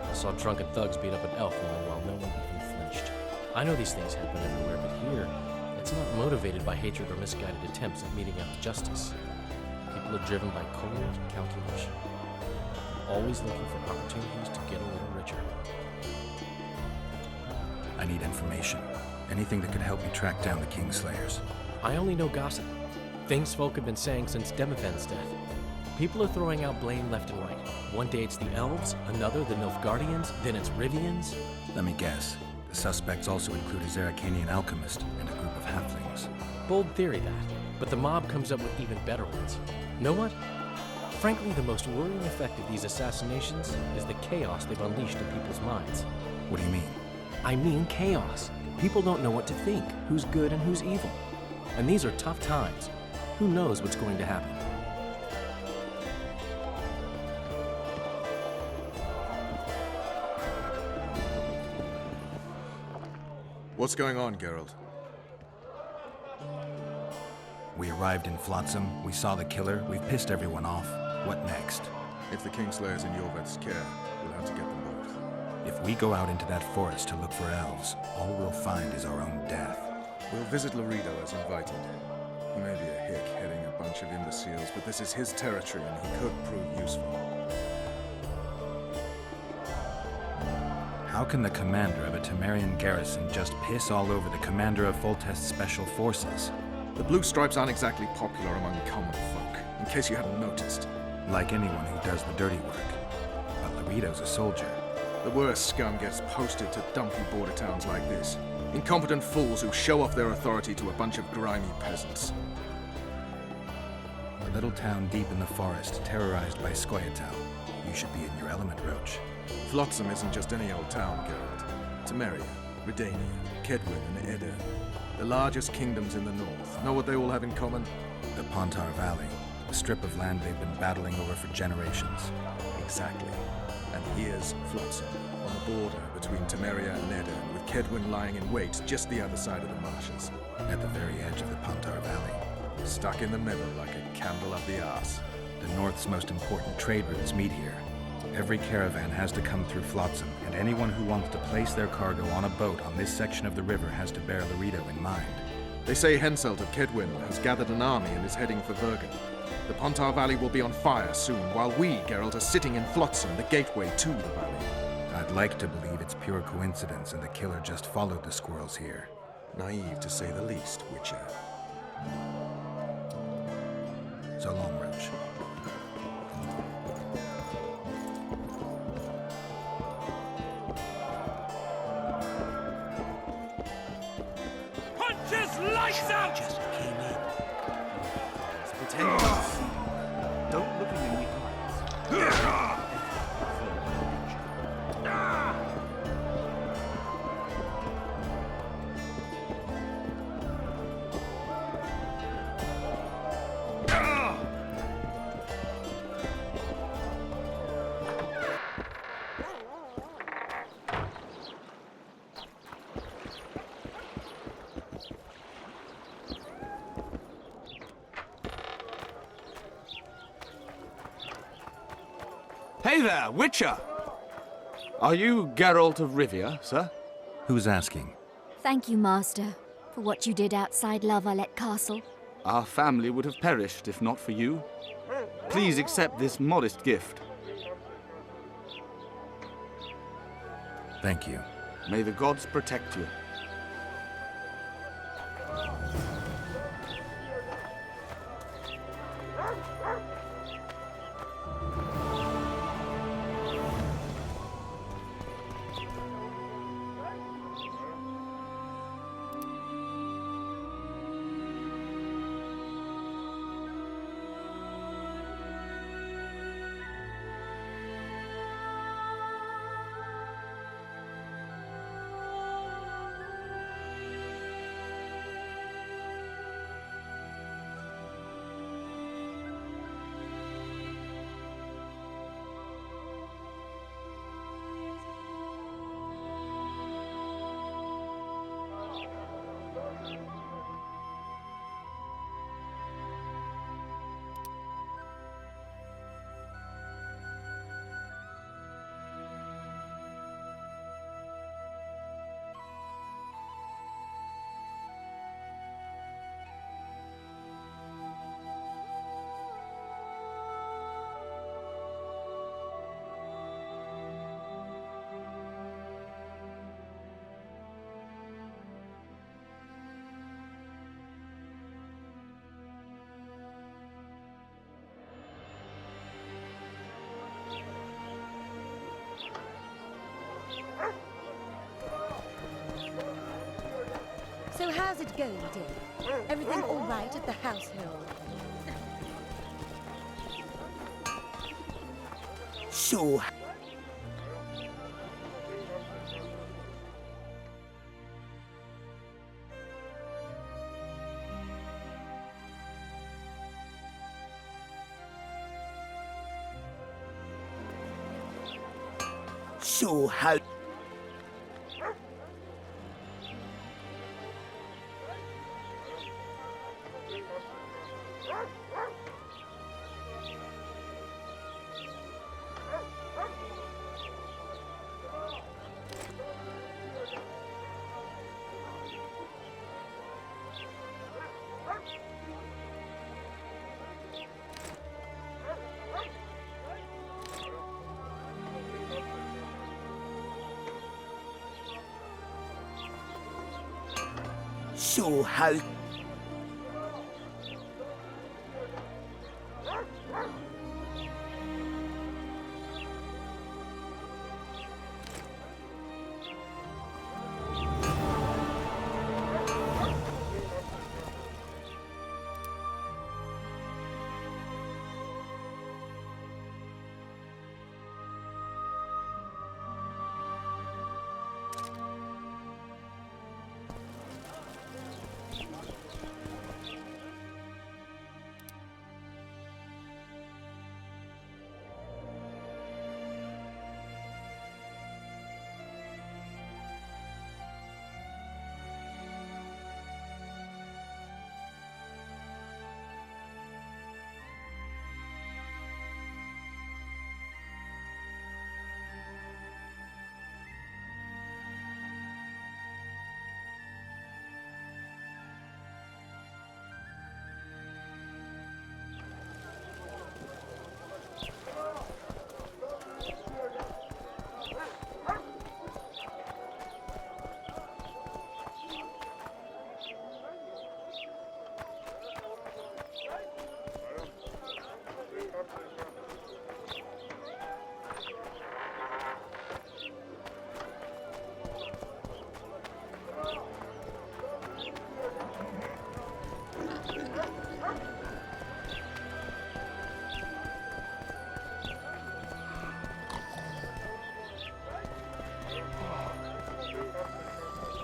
I saw drunken thugs beat up an elf woman while no one even flinched. I know these things happen everywhere, but here, it's not motivated by hatred or misguided attempts at meting out justice. People are driven by cold calculation, always looking for opportunities to get a little richer. I need information. Anything that could help me track down the Kingslayers. I only know gossip. Things folk have been saying since Demavend's death. People are throwing out blame left and right. One day it's the elves, another the Nilfgaardians, then it's Rivians. Let me guess. The suspects also include a Zerrikanian alchemist and a group of halflings. Bold theory, that. But the mob comes up with even better ones. Know what? Frankly, the most worrying effect of these assassinations is the chaos they've unleashed in people's minds. What do you mean? I mean chaos. People don't know what to think, who's good and who's evil. And these are tough times. Who knows what's going to happen? What's going on, Geralt? We arrived in Flotsam, we saw the killer, we've pissed everyone off. What next? If the Kingslayer's in Yorvet's care, we'll have to get them both. If we go out into that forest to look for elves, all we'll find is our own death. We'll visit Loredo as invited. He may be a hick heading a bunch of imbeciles, but this is his territory and he could prove useful. How can the commander of a Temerian garrison just piss all over the commander of Foltest's special forces? The Blue Stripes aren't exactly popular among common folk, in case you hadn't noticed. Like anyone who does the dirty work. But Loredo's a soldier. The worst scum gets posted to dumpy border towns like this. Incompetent fools who show off their authority to a bunch of grimy peasants. A little town deep in the forest, terrorized by Squirtle. You should be in your element, Roach. Flotsam isn't just any old town, Geralt. Temeria, Redania, Kedwin, and Edirn. The largest kingdoms in the north. Know what they all have in common? The Pontar Valley. A strip of land they've been battling over for generations. Exactly. And here's Flotsam, on the border between Temeria and Edirn, with Kedwin lying in wait just the other side of the marshes. At the very edge of the Pontar Valley. Stuck in the middle like a candle up the arse. The north's most important trade routes meet here. Every caravan has to come through Flotsam, and anyone who wants to place their cargo on a boat on this section of the river has to bear Loredo in mind. They say Henselt of Kedwin has gathered an army and is heading for Vergen. The Pontar Valley will be on fire soon, while we, Geralt, are sitting in Flotsam, the gateway to the valley. I'd like to believe it's pure coincidence and the killer just followed the squirrels here. Naive, to say the least, Witcher. So long, Roach. Punch his lights out! Just came in. Don't look him in the eyes. Hey there, Witcher! Are you Geralt of Rivia, sir? Who's asking? Thank you, Master, for what you did outside La Valette Castle. Our family would have perished if not for you. Please accept this modest gift. Thank you. May the gods protect you. So how's it going, dear? Everything all right at the household? So... So how... So how...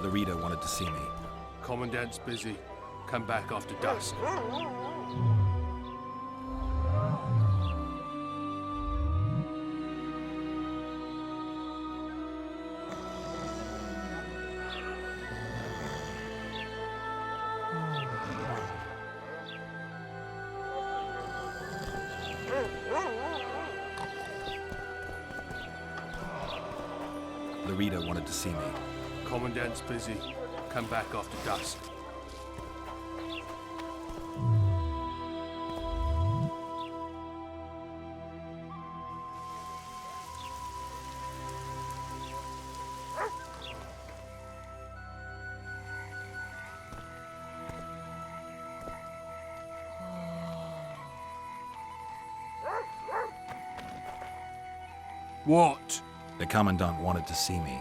Larita wanted to see me. Commandant's busy. Come back after dusk. Larita wanted to see me. Commandant's busy. Come back after dusk. What? The Commandant wanted to see me.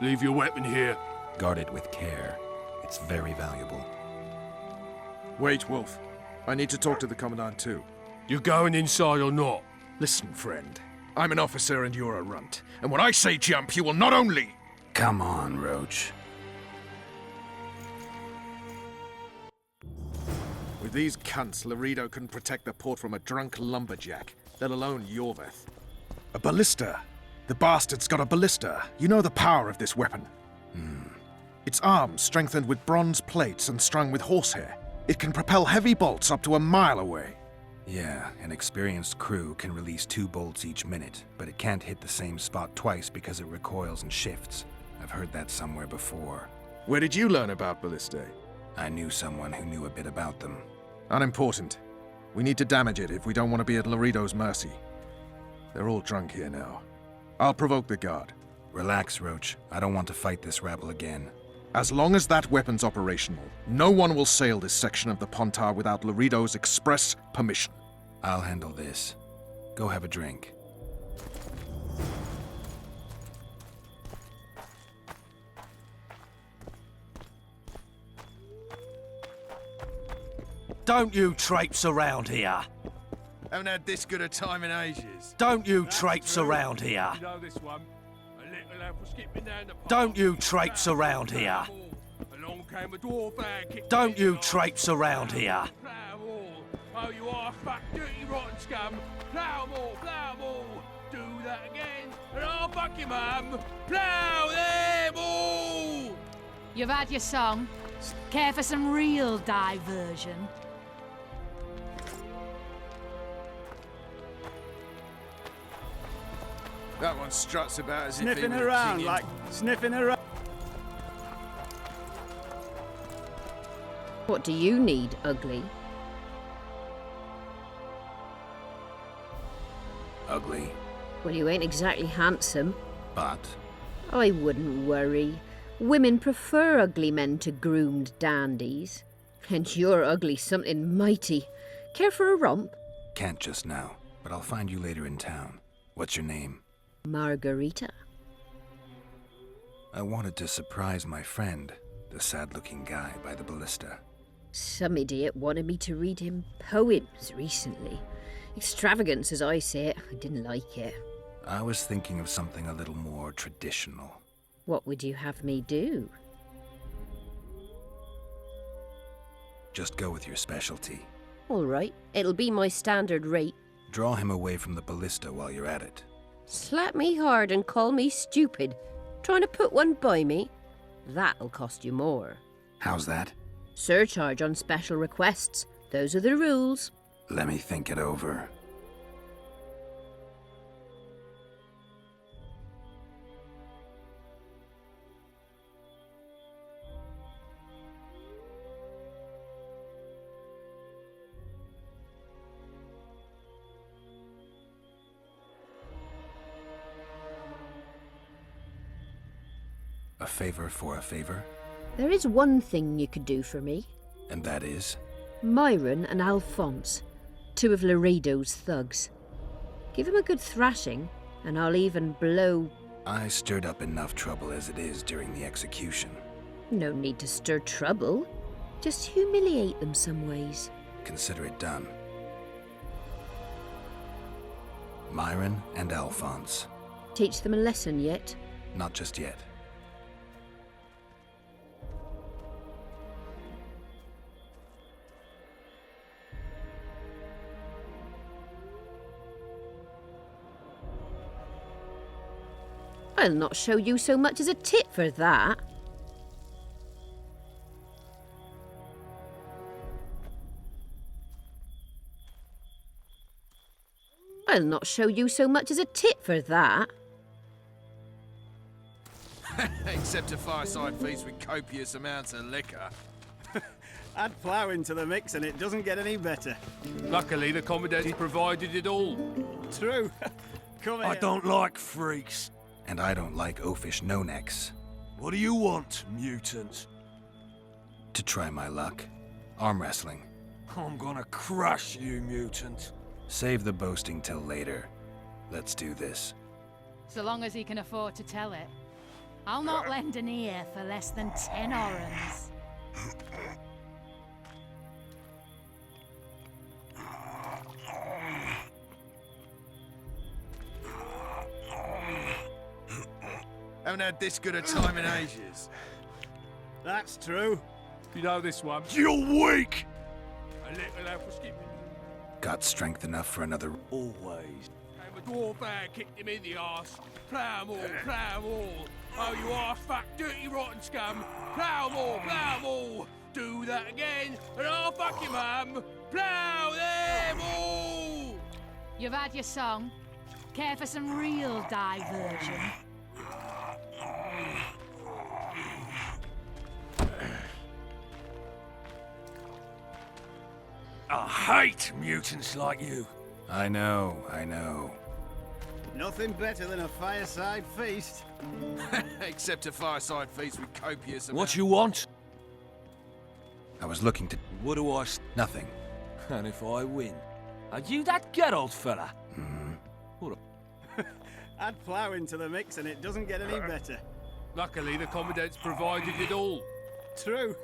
Leave your weapon here. Guard it with care. It's very valuable. Wait, Wolf. I need to talk to the Commandant too. You going inside or not? Listen, friend. I'm an officer and you're a runt. And when I say jump, you will not only... Come on, Roach. With these cunts, Laredo couldn't protect the port from a drunk lumberjack, let alone Yorveth. A ballista. The bastard's got a ballista. You know the power of this weapon. Its arms strengthened with bronze plates and strung with horsehair. It can propel heavy bolts up to a mile away. Yeah, an experienced crew can release 2 bolts each minute, but it can't hit the same spot twice because it recoils and shifts. I've heard that somewhere before. Where did you learn about ballistae? I knew someone who knew a bit about them. Unimportant. We need to damage it if we don't want to be at Laredo's mercy. They're all drunk here now. I'll provoke the guard. Relax, Roach. I don't want to fight this rabble again. As long as that weapon's operational, no one will sail this section of the Pontar without Laredo's express permission. I'll handle this. Go have a drink. Don't you traipse around here. Haven't had this good a time in ages. Don't you traipse around here. You know this one. A little lad was skipping down the path. Don't you traipse around here. Along came a dwarf and kicked Don't me you off. traipse around here. Plough 'em all. Oh, you are fat, dirty, rotten scum. Plough 'em all, plough 'em all. Do that again, and I'll fuck your mum. Plough them all. You've had your song. Care for some real diversion? That one struts about as if he Sniffing was around, singing. like sniffing around. What do you need, ugly? Ugly, Well, you ain't exactly handsome. but I wouldn't worry. Women prefer ugly men to groomed dandies. And you're ugly something mighty. Care for a romp? can't just now. But I'll find you later in town. What's your name? Margarita. I wanted to surprise my friend, the sad-looking guy by the ballista. Some idiot wanted me to read him poems recently. Extravagance, as I say it. I didn't like it. I was thinking of something a little more traditional. What would you have me do? Just go with your specialty. All right, it'll be my standard rate. Draw him away from the ballista while you're at it. Slap me hard and call me stupid. Trying to put one by me? That'll cost you more. How's that? Surcharge on special requests. Those are the rules. Let me think it over. A favor for a favor? There is one thing you could do for me. And that is? Myron and Alphonse, 2 of Laredo's thugs. Give them a good thrashing, and I'll even blow... I stirred up enough trouble as it is during the execution. No need to stir trouble. Just humiliate them some ways. Consider it done. Myron and Alphonse. Teach them a lesson yet? Not just yet. I'll not show you so much as a tit for that. I'll not show you so much as a tit for that. Except a fireside feast with copious amounts of liquor. Add plough into the mix and it doesn't get any better. Luckily, the Commandant provided it all. True. Come here. I don't like freaks. And I don't like oafish no-necks. What do you want, mutant? To try my luck. Arm wrestling. I'm gonna crush you, mutant. Save the boasting till later. Let's do this. So long as he can afford to tell it. I'll not lend an ear for less than 10 orens. Haven't had this good a time in ages. That's true. You know this one. You're weak! A little help for skipping. Got strength enough for another. Always. And the dwarf there kicked him in the arse. Plough 'em all, plough 'em all. Oh, you arse fuck, dirty rotten scum. Plough 'em all, plough 'em all. Do that again, and I'll fuck your mum. Plough them all! You've had your song. Care for some real diversion? I hate mutants like you. I know, I know. Nothing better than a fireside feast. Except a fireside feast with copious What you want? I was looking to. What do I... Nothing. And if I win? Are you that Geralt fella? Add plough into the mix and it doesn't get any better. Luckily, the Commandant's provided it all. True.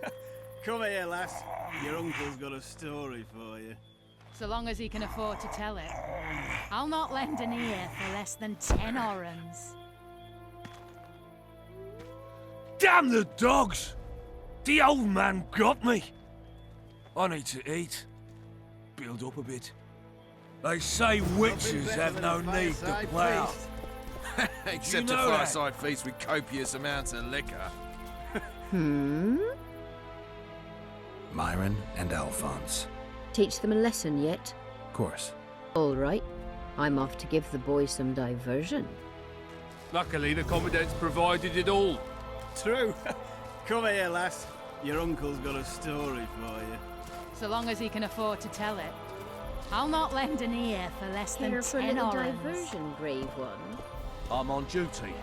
Come here, lass. Your uncle's got a story for you. So long as he can afford to tell it. I'll not lend an ear for less than 10 orens. Damn the dogs! The old man got me. I need to eat. Build up a bit. They say witches have no need to plough. Except You a know that? fireside feast with copious amounts of liquor. Myron and Alphonse. Teach them a lesson yet? Of course. All right. I'm off to give the boys some diversion. Luckily, the Commandant's provided it all. True. Come here, lass. Your uncle's got a story for you. So long as he can afford to tell it. I'll not lend an ear for less than Care for a 10 little orens. diversion, brave one? I'm on duty.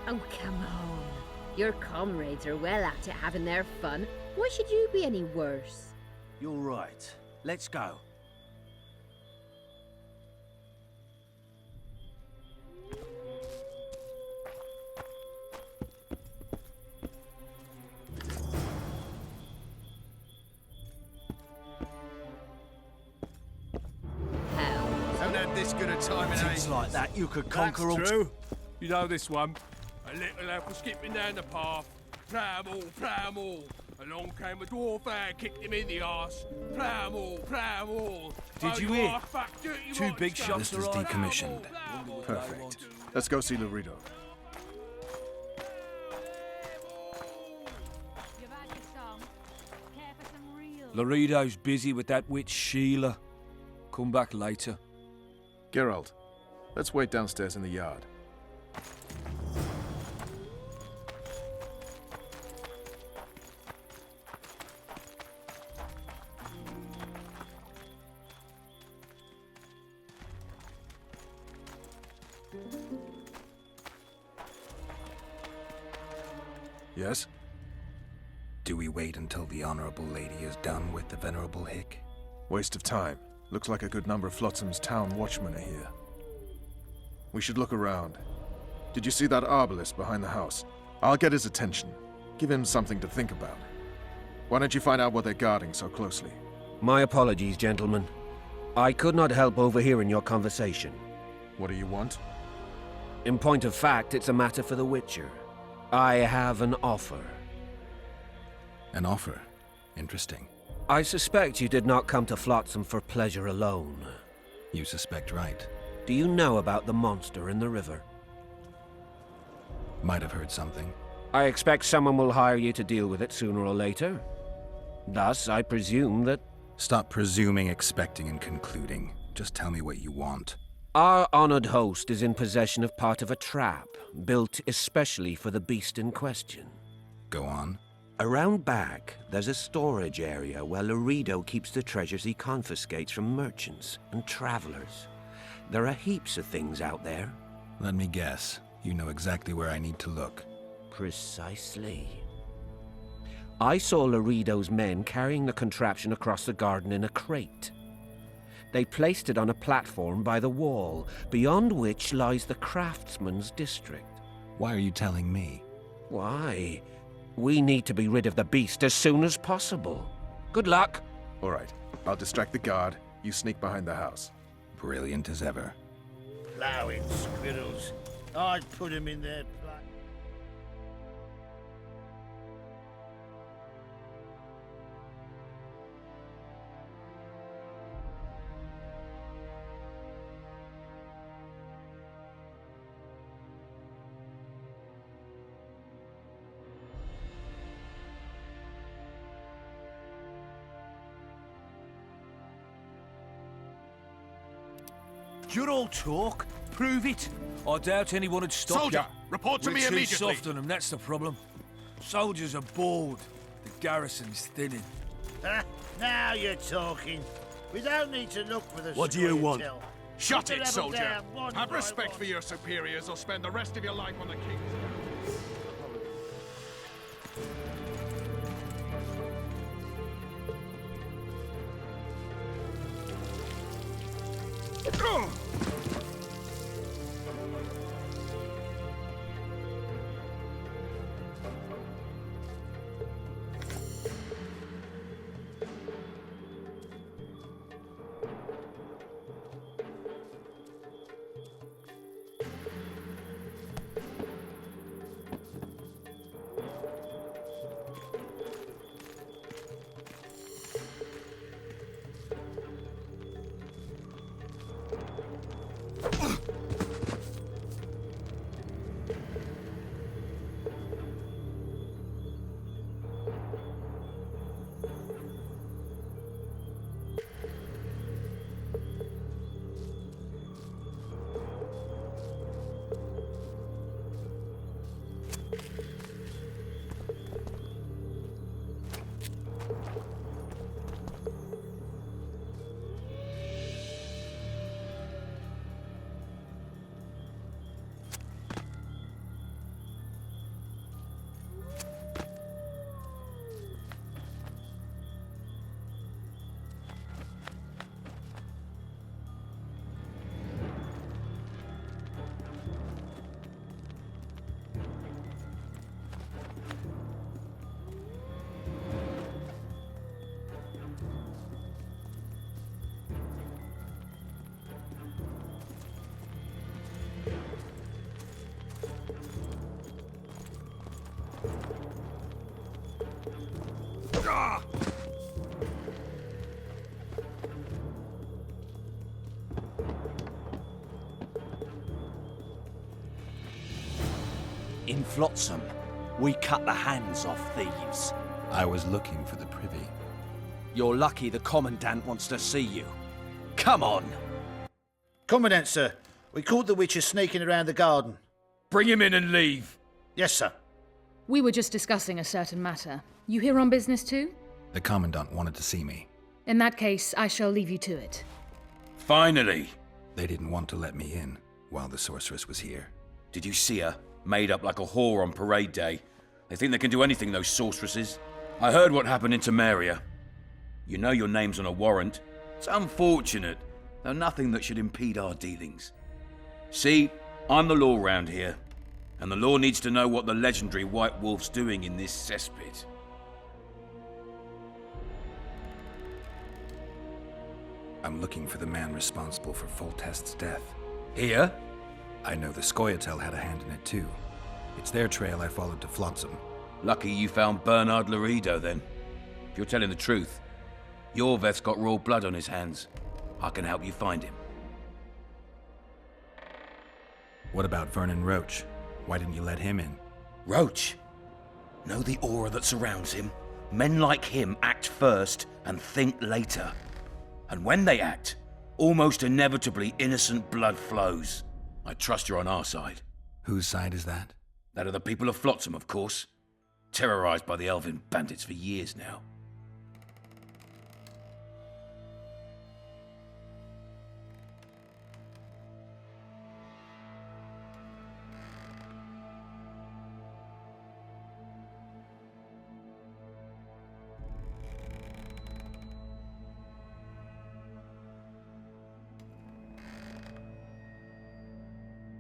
Oh, come on. Your comrades are well at it having their fun. Why should you be any worse? You're right. Let's go. Haven't had this good a time in Things ages. like that you could conquer all. True. You know this one. A little help for skipping down the path. Plough 'em all, plough 'em all. Along came a dwarf there, kicked him in the arse. Plough 'em all, plough 'em all. Did Oh, you hear? arse fuck, dirty Two rotten big scum. shots This is arrived. decommissioned. Perfect. Let's go see Laredo. You've had your song. Care for some real... Laredo's busy with that witch Sheila. Come back later. Geralt, let's wait downstairs in the yard. Yes? Do we wait until the Honorable Lady is done with the Venerable Hick? Waste of time. Looks like a good number of Flotsam's town watchmen are here. We should look around. Did you see that arbalist behind the house? I'll get his attention. Give him something to think about. Why don't you find out what they're guarding so closely? My apologies, gentlemen. I could not help overhearing your conversation. What do you want? In point of fact, it's a matter for the Witcher. I have an offer. An offer? Interesting. I suspect you did not come to Flotsam for pleasure alone. You suspect right. Do you know about the monster in the river? Might have heard something. I expect someone will hire you to deal with it sooner or later. Thus, I presume that... Stop presuming, expecting, and concluding. Just tell me what you want. Our honored host is in possession of part of a trap, built especially for the beast in question. Go on. Around back, there's a storage area where Laredo keeps the treasures he confiscates from merchants and travelers. There are heaps of things out there. Let me guess. You know exactly where I need to look. Precisely. I saw Laredo's men carrying the contraption across the garden in a crate. They placed it on a platform by the wall, beyond which lies the craftsman's district. Why are you telling me? Why? We need to be rid of the beast as soon as possible. Good luck. All right, I'll distract the guard. You sneak behind the house. Brilliant as ever. Plowing squirrels. I'd put him in their place. You're all talk. Prove it. I doubt anyone would stop Soldier, you. report to We're me too immediately. soft on them, that's the problem. Soldiers are bored. The garrison's thinning. Now you're talking. We don't need to look for the What do you want? tail. Shut Put the it, rebel soldier. down one Have by respect one. for your superiors or spend the rest of your life on the king's. In Flotsam, we cut the hands off thieves. I was looking for the privy. You're lucky the Commandant wants to see you. Come on! Commandant, sir. We caught the Witcher sneaking around the garden. Bring him in and leave. Yes, sir. We were just discussing a certain matter. You here on business too? The Commandant wanted to see me. In that case, I shall leave you to it. Finally! They didn't want to let me in while the sorceress was here. Did you see her? Made up like a whore on parade day. They think they can do anything, those sorceresses. I heard what happened in Temeria. You know your name's on a warrant. It's unfortunate, though nothing that should impede our dealings. See, I'm the law round here, and the law needs to know what the legendary White Wolf's doing in this cesspit. I'm looking for the man responsible for Foltest's death. Here? I know the Scoia'tael had a hand in it too. It's their trail I followed to Flotsam. Lucky you found Bernard Laredo, then. If you're telling the truth, Yorveth's got raw blood on his hands. I can help you find him. What about Vernon Roach? Why didn't you let him in? Roach? Know the aura that surrounds him? Men like him act first and think later. And when they act, almost inevitably innocent blood flows. I trust you're on our side. Whose side is that? That of the people of Flotsam, of course. Terrorized by the elven bandits for years now.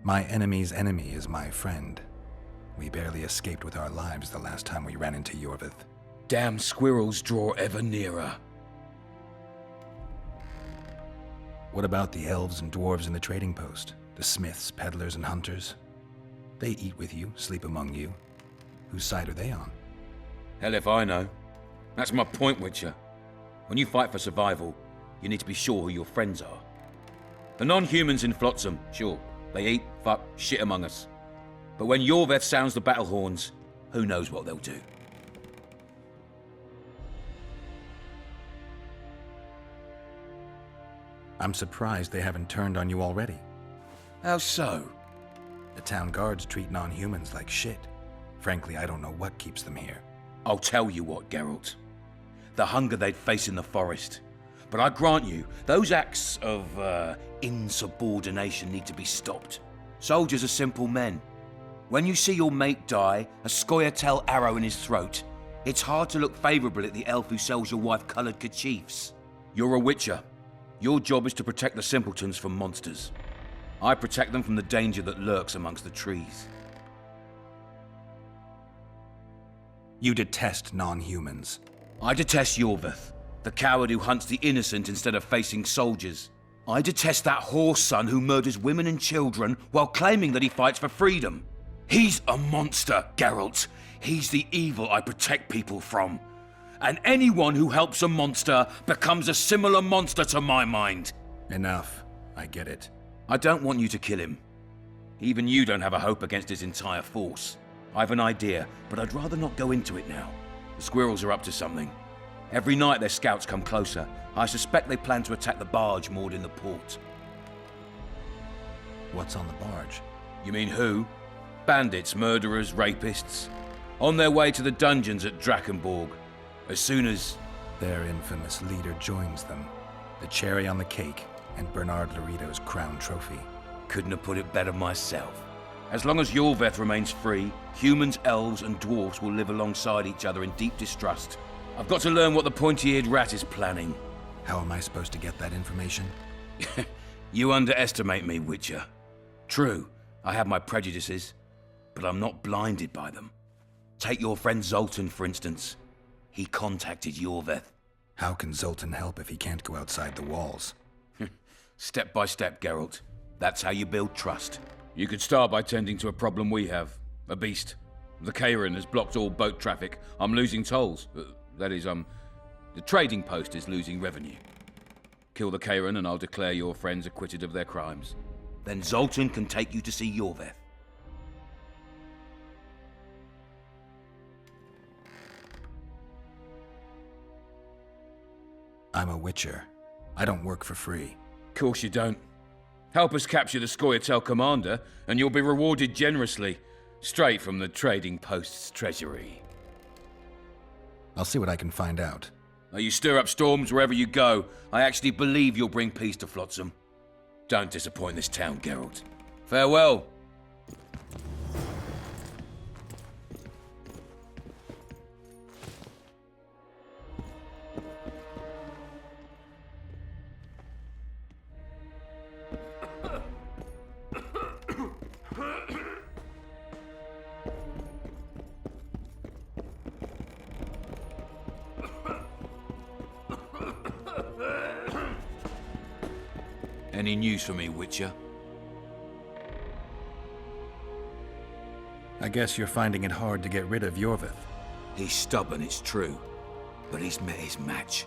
My enemy's enemy is my friend. We barely escaped with our lives the last time we ran into Yorvith. Damn squirrels draw ever nearer. What about the elves and dwarves in the trading post? The smiths, peddlers, and hunters? They eat with you, sleep among you. Whose side are they on? Hell if I know. That's my point, Witcher. When you fight for survival, you need to be sure who your friends are. The non-humans in Flotsam, sure, they eat, fuck, shit among us. But when Yorveth sounds the battle horns, who knows what they'll do. I'm surprised they haven't turned on you already. How so? The town guards treat non-humans like shit. Frankly, I don't know what keeps them here. I'll tell you what, Geralt. The hunger they'd face in the forest. But I grant you, those acts of, insubordination need to be stopped. Soldiers are simple men. When you see your mate die, a Scoia'tael arrow in his throat, it's hard to look favourable at the elf who sells your wife coloured kerchiefs. You're a Witcher. Your job is to protect the simpletons from monsters. I protect them from the danger that lurks amongst the trees. You detest non-humans. I detest Yorvith, the coward who hunts the innocent instead of facing soldiers. I detest that whore's son who murders women and children while claiming that he fights for freedom. He's a monster, Geralt. He's the evil I protect people from. And anyone who helps a monster becomes a similar monster to my mind. Enough. I get it. I don't want you to kill him. Even you don't have a hope against his entire force. I've an idea, but I'd rather not go into it now. The squirrels are up to something. Every night their scouts come closer. I suspect they plan to attack the barge moored in the port. What's on the barge? You mean who? Bandits, murderers, rapists. On their way to the dungeons at Drakenborg. As soon as... Their infamous leader joins them. The cherry on the cake and Bernard Laredo's crown trophy. Couldn't have put it better myself. As long as Yorveth remains free, humans, elves, and dwarfs will live alongside each other in deep distrust. I've got to learn what the pointy-eared rat is planning. How am I supposed to get that information? You underestimate me, Witcher. True, I have my prejudices, but I'm not blinded by them. Take your friend Zoltan, for instance. He contacted Yorveth. How can Zoltan help if he can't go outside the walls? Step by step, Geralt. That's how you build trust. You could start by tending to a problem we have. A beast. The Kairin has blocked all boat traffic. I'm losing tolls. That is, the trading post is losing revenue. Kill the Kairin and I'll declare your friends acquitted of their crimes. Then Zoltan can take you to see Yorveth. I'm a Witcher. I don't work for free. Course you don't. Help us capture the Scoia'tael commander, and you'll be rewarded generously, straight from the trading post's treasury. I'll see what I can find out. Now you stir up storms wherever you go. I actually believe you'll bring peace to Flotsam. Don't disappoint this town, Geralt. Farewell. Any news for me, Witcher? I guess you're finding it hard to get rid of Yorvith. He's stubborn, it's true, but he's met his match.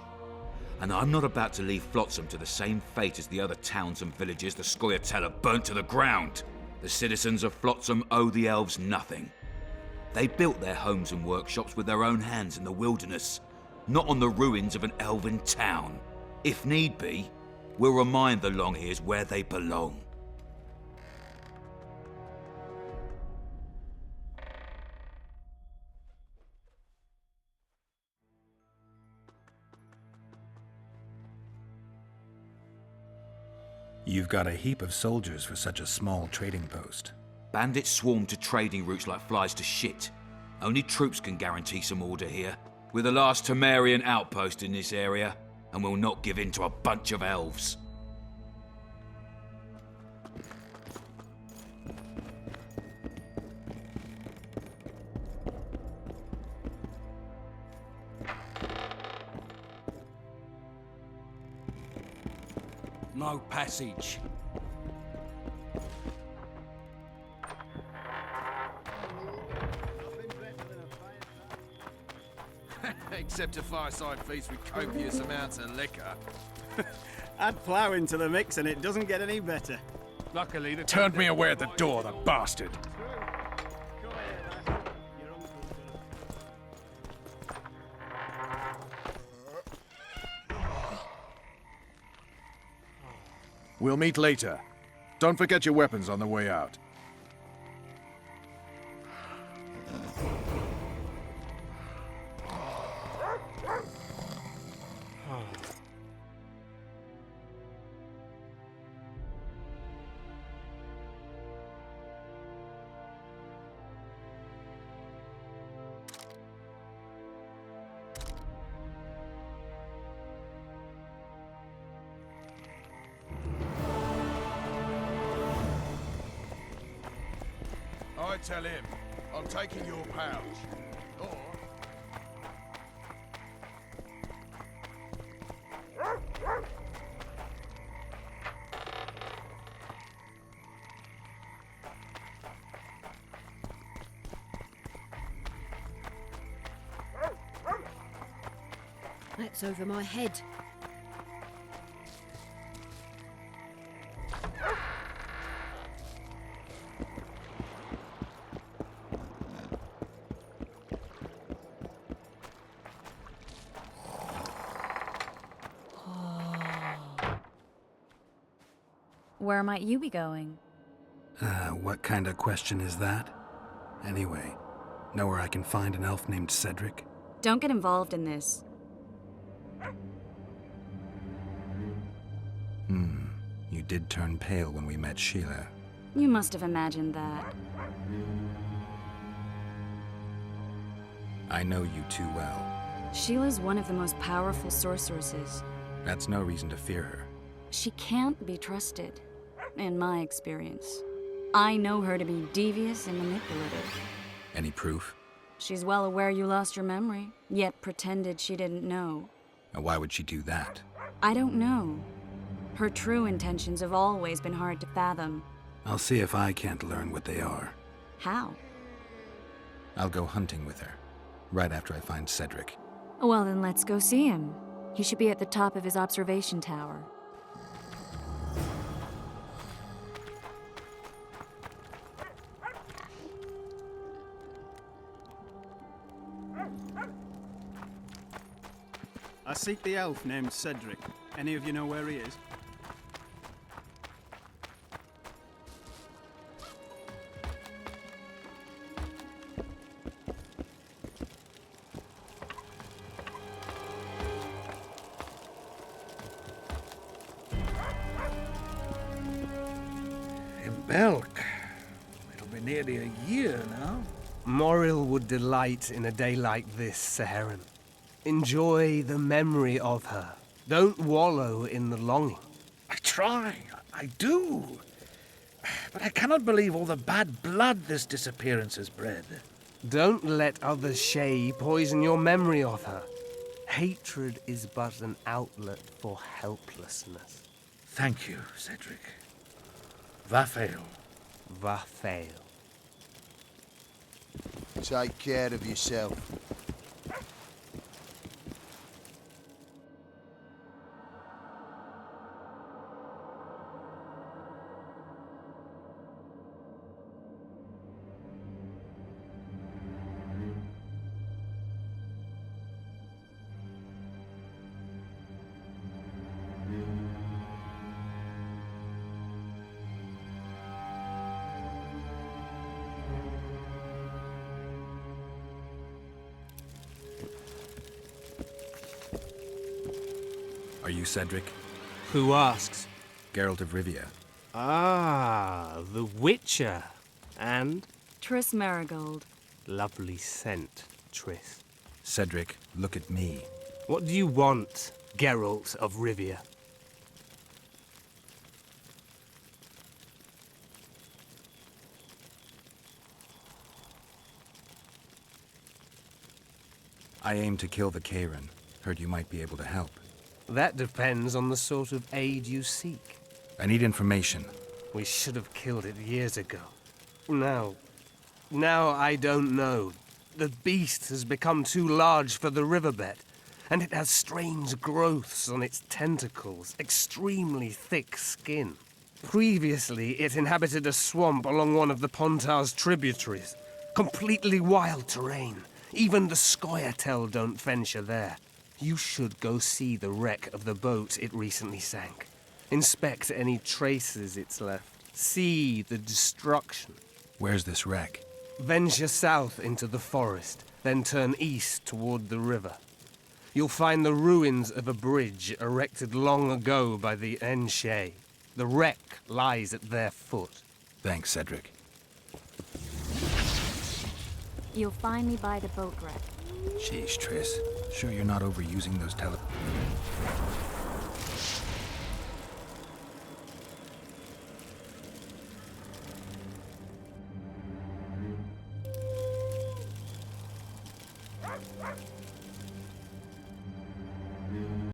And I'm not about to leave Flotsam to the same fate as the other towns and villages the Scoia'tael have burnt to the ground. The citizens of Flotsam owe the elves nothing. They built their homes and workshops with their own hands in the wilderness, not on the ruins of an elven town. If need be, we'll remind the Longhairs where they belong. You've got a heap of soldiers for such a small trading post. Bandits swarm to trading routes like flies to shit. Only troops can guarantee some order here. We're the last Temerian outpost in this area, and we'll not give in to a bunch of elves. No passage. Except a fireside feast with copious amounts of liquor. Add plough into the mix and it doesn't get any better. Luckily, the Turned me away at the door, the bastard. We'll meet later. Don't forget your weapons on the way out. I tell him, I'm taking your pouch. Or... That's over my head. Where might you be going? What kind of question is that? Anyway, know where I can find an elf named Cedric? Don't get involved in this. You did turn pale when we met Sheila. You must have imagined that. I know you too well. Sheila's one of the most powerful sorceresses. That's no reason to fear her. She can't be trusted, in my experience. I know her to be devious and manipulative. Any proof? She's well aware you lost your memory, yet pretended she didn't know. And why would she do that? I don't know. Her true intentions have always been hard to fathom. I'll see if I can't learn what they are. How? I'll go hunting with her, right after I find Cedric. Well, then let's go see him. He should be at the top of his observation tower. I seek the elf named Cedric. Any of you know where he is? In Belk. It'll be nearly a year now. Moril would delight in a day like this, Saharan. Enjoy the memory of her. Don't wallow in the longing. I try. I do. But I cannot believe all the bad blood this disappearance has bred. Don't let others' Shay poison your memory of her. Hatred is but an outlet for helplessness. Thank you, Cedric. Vafail. Vafail. Take care of yourself. Are you Cedric? Who asks? Geralt of Rivia. Ah, the Witcher. And? Triss Marigold. Lovely scent, Triss. Cedric, look at me. What do you want, Geralt of Rivia? I aim to kill the Karen. Heard you might be able to help. That depends on the sort of aid you seek. I need information. We should have killed it years ago. Now I don't know. The beast has become too large for the riverbed, and it has strange growths on its tentacles, extremely thick skin. Previously, it inhabited a swamp along one of the Pontar's tributaries. Completely wild terrain. Even the Scoia'tael don't venture there. You should go see the wreck of the boat it recently sank. Inspect any traces it's left. See the destruction. Where's this wreck? Venture south into the forest, then turn east toward the river. You'll find the ruins of a bridge erected long ago by the Enshe. The wreck lies at their foot. Thanks, Cedric. You'll find me by the boat wreck. Sheesh, Triss. Sure you're not overusing those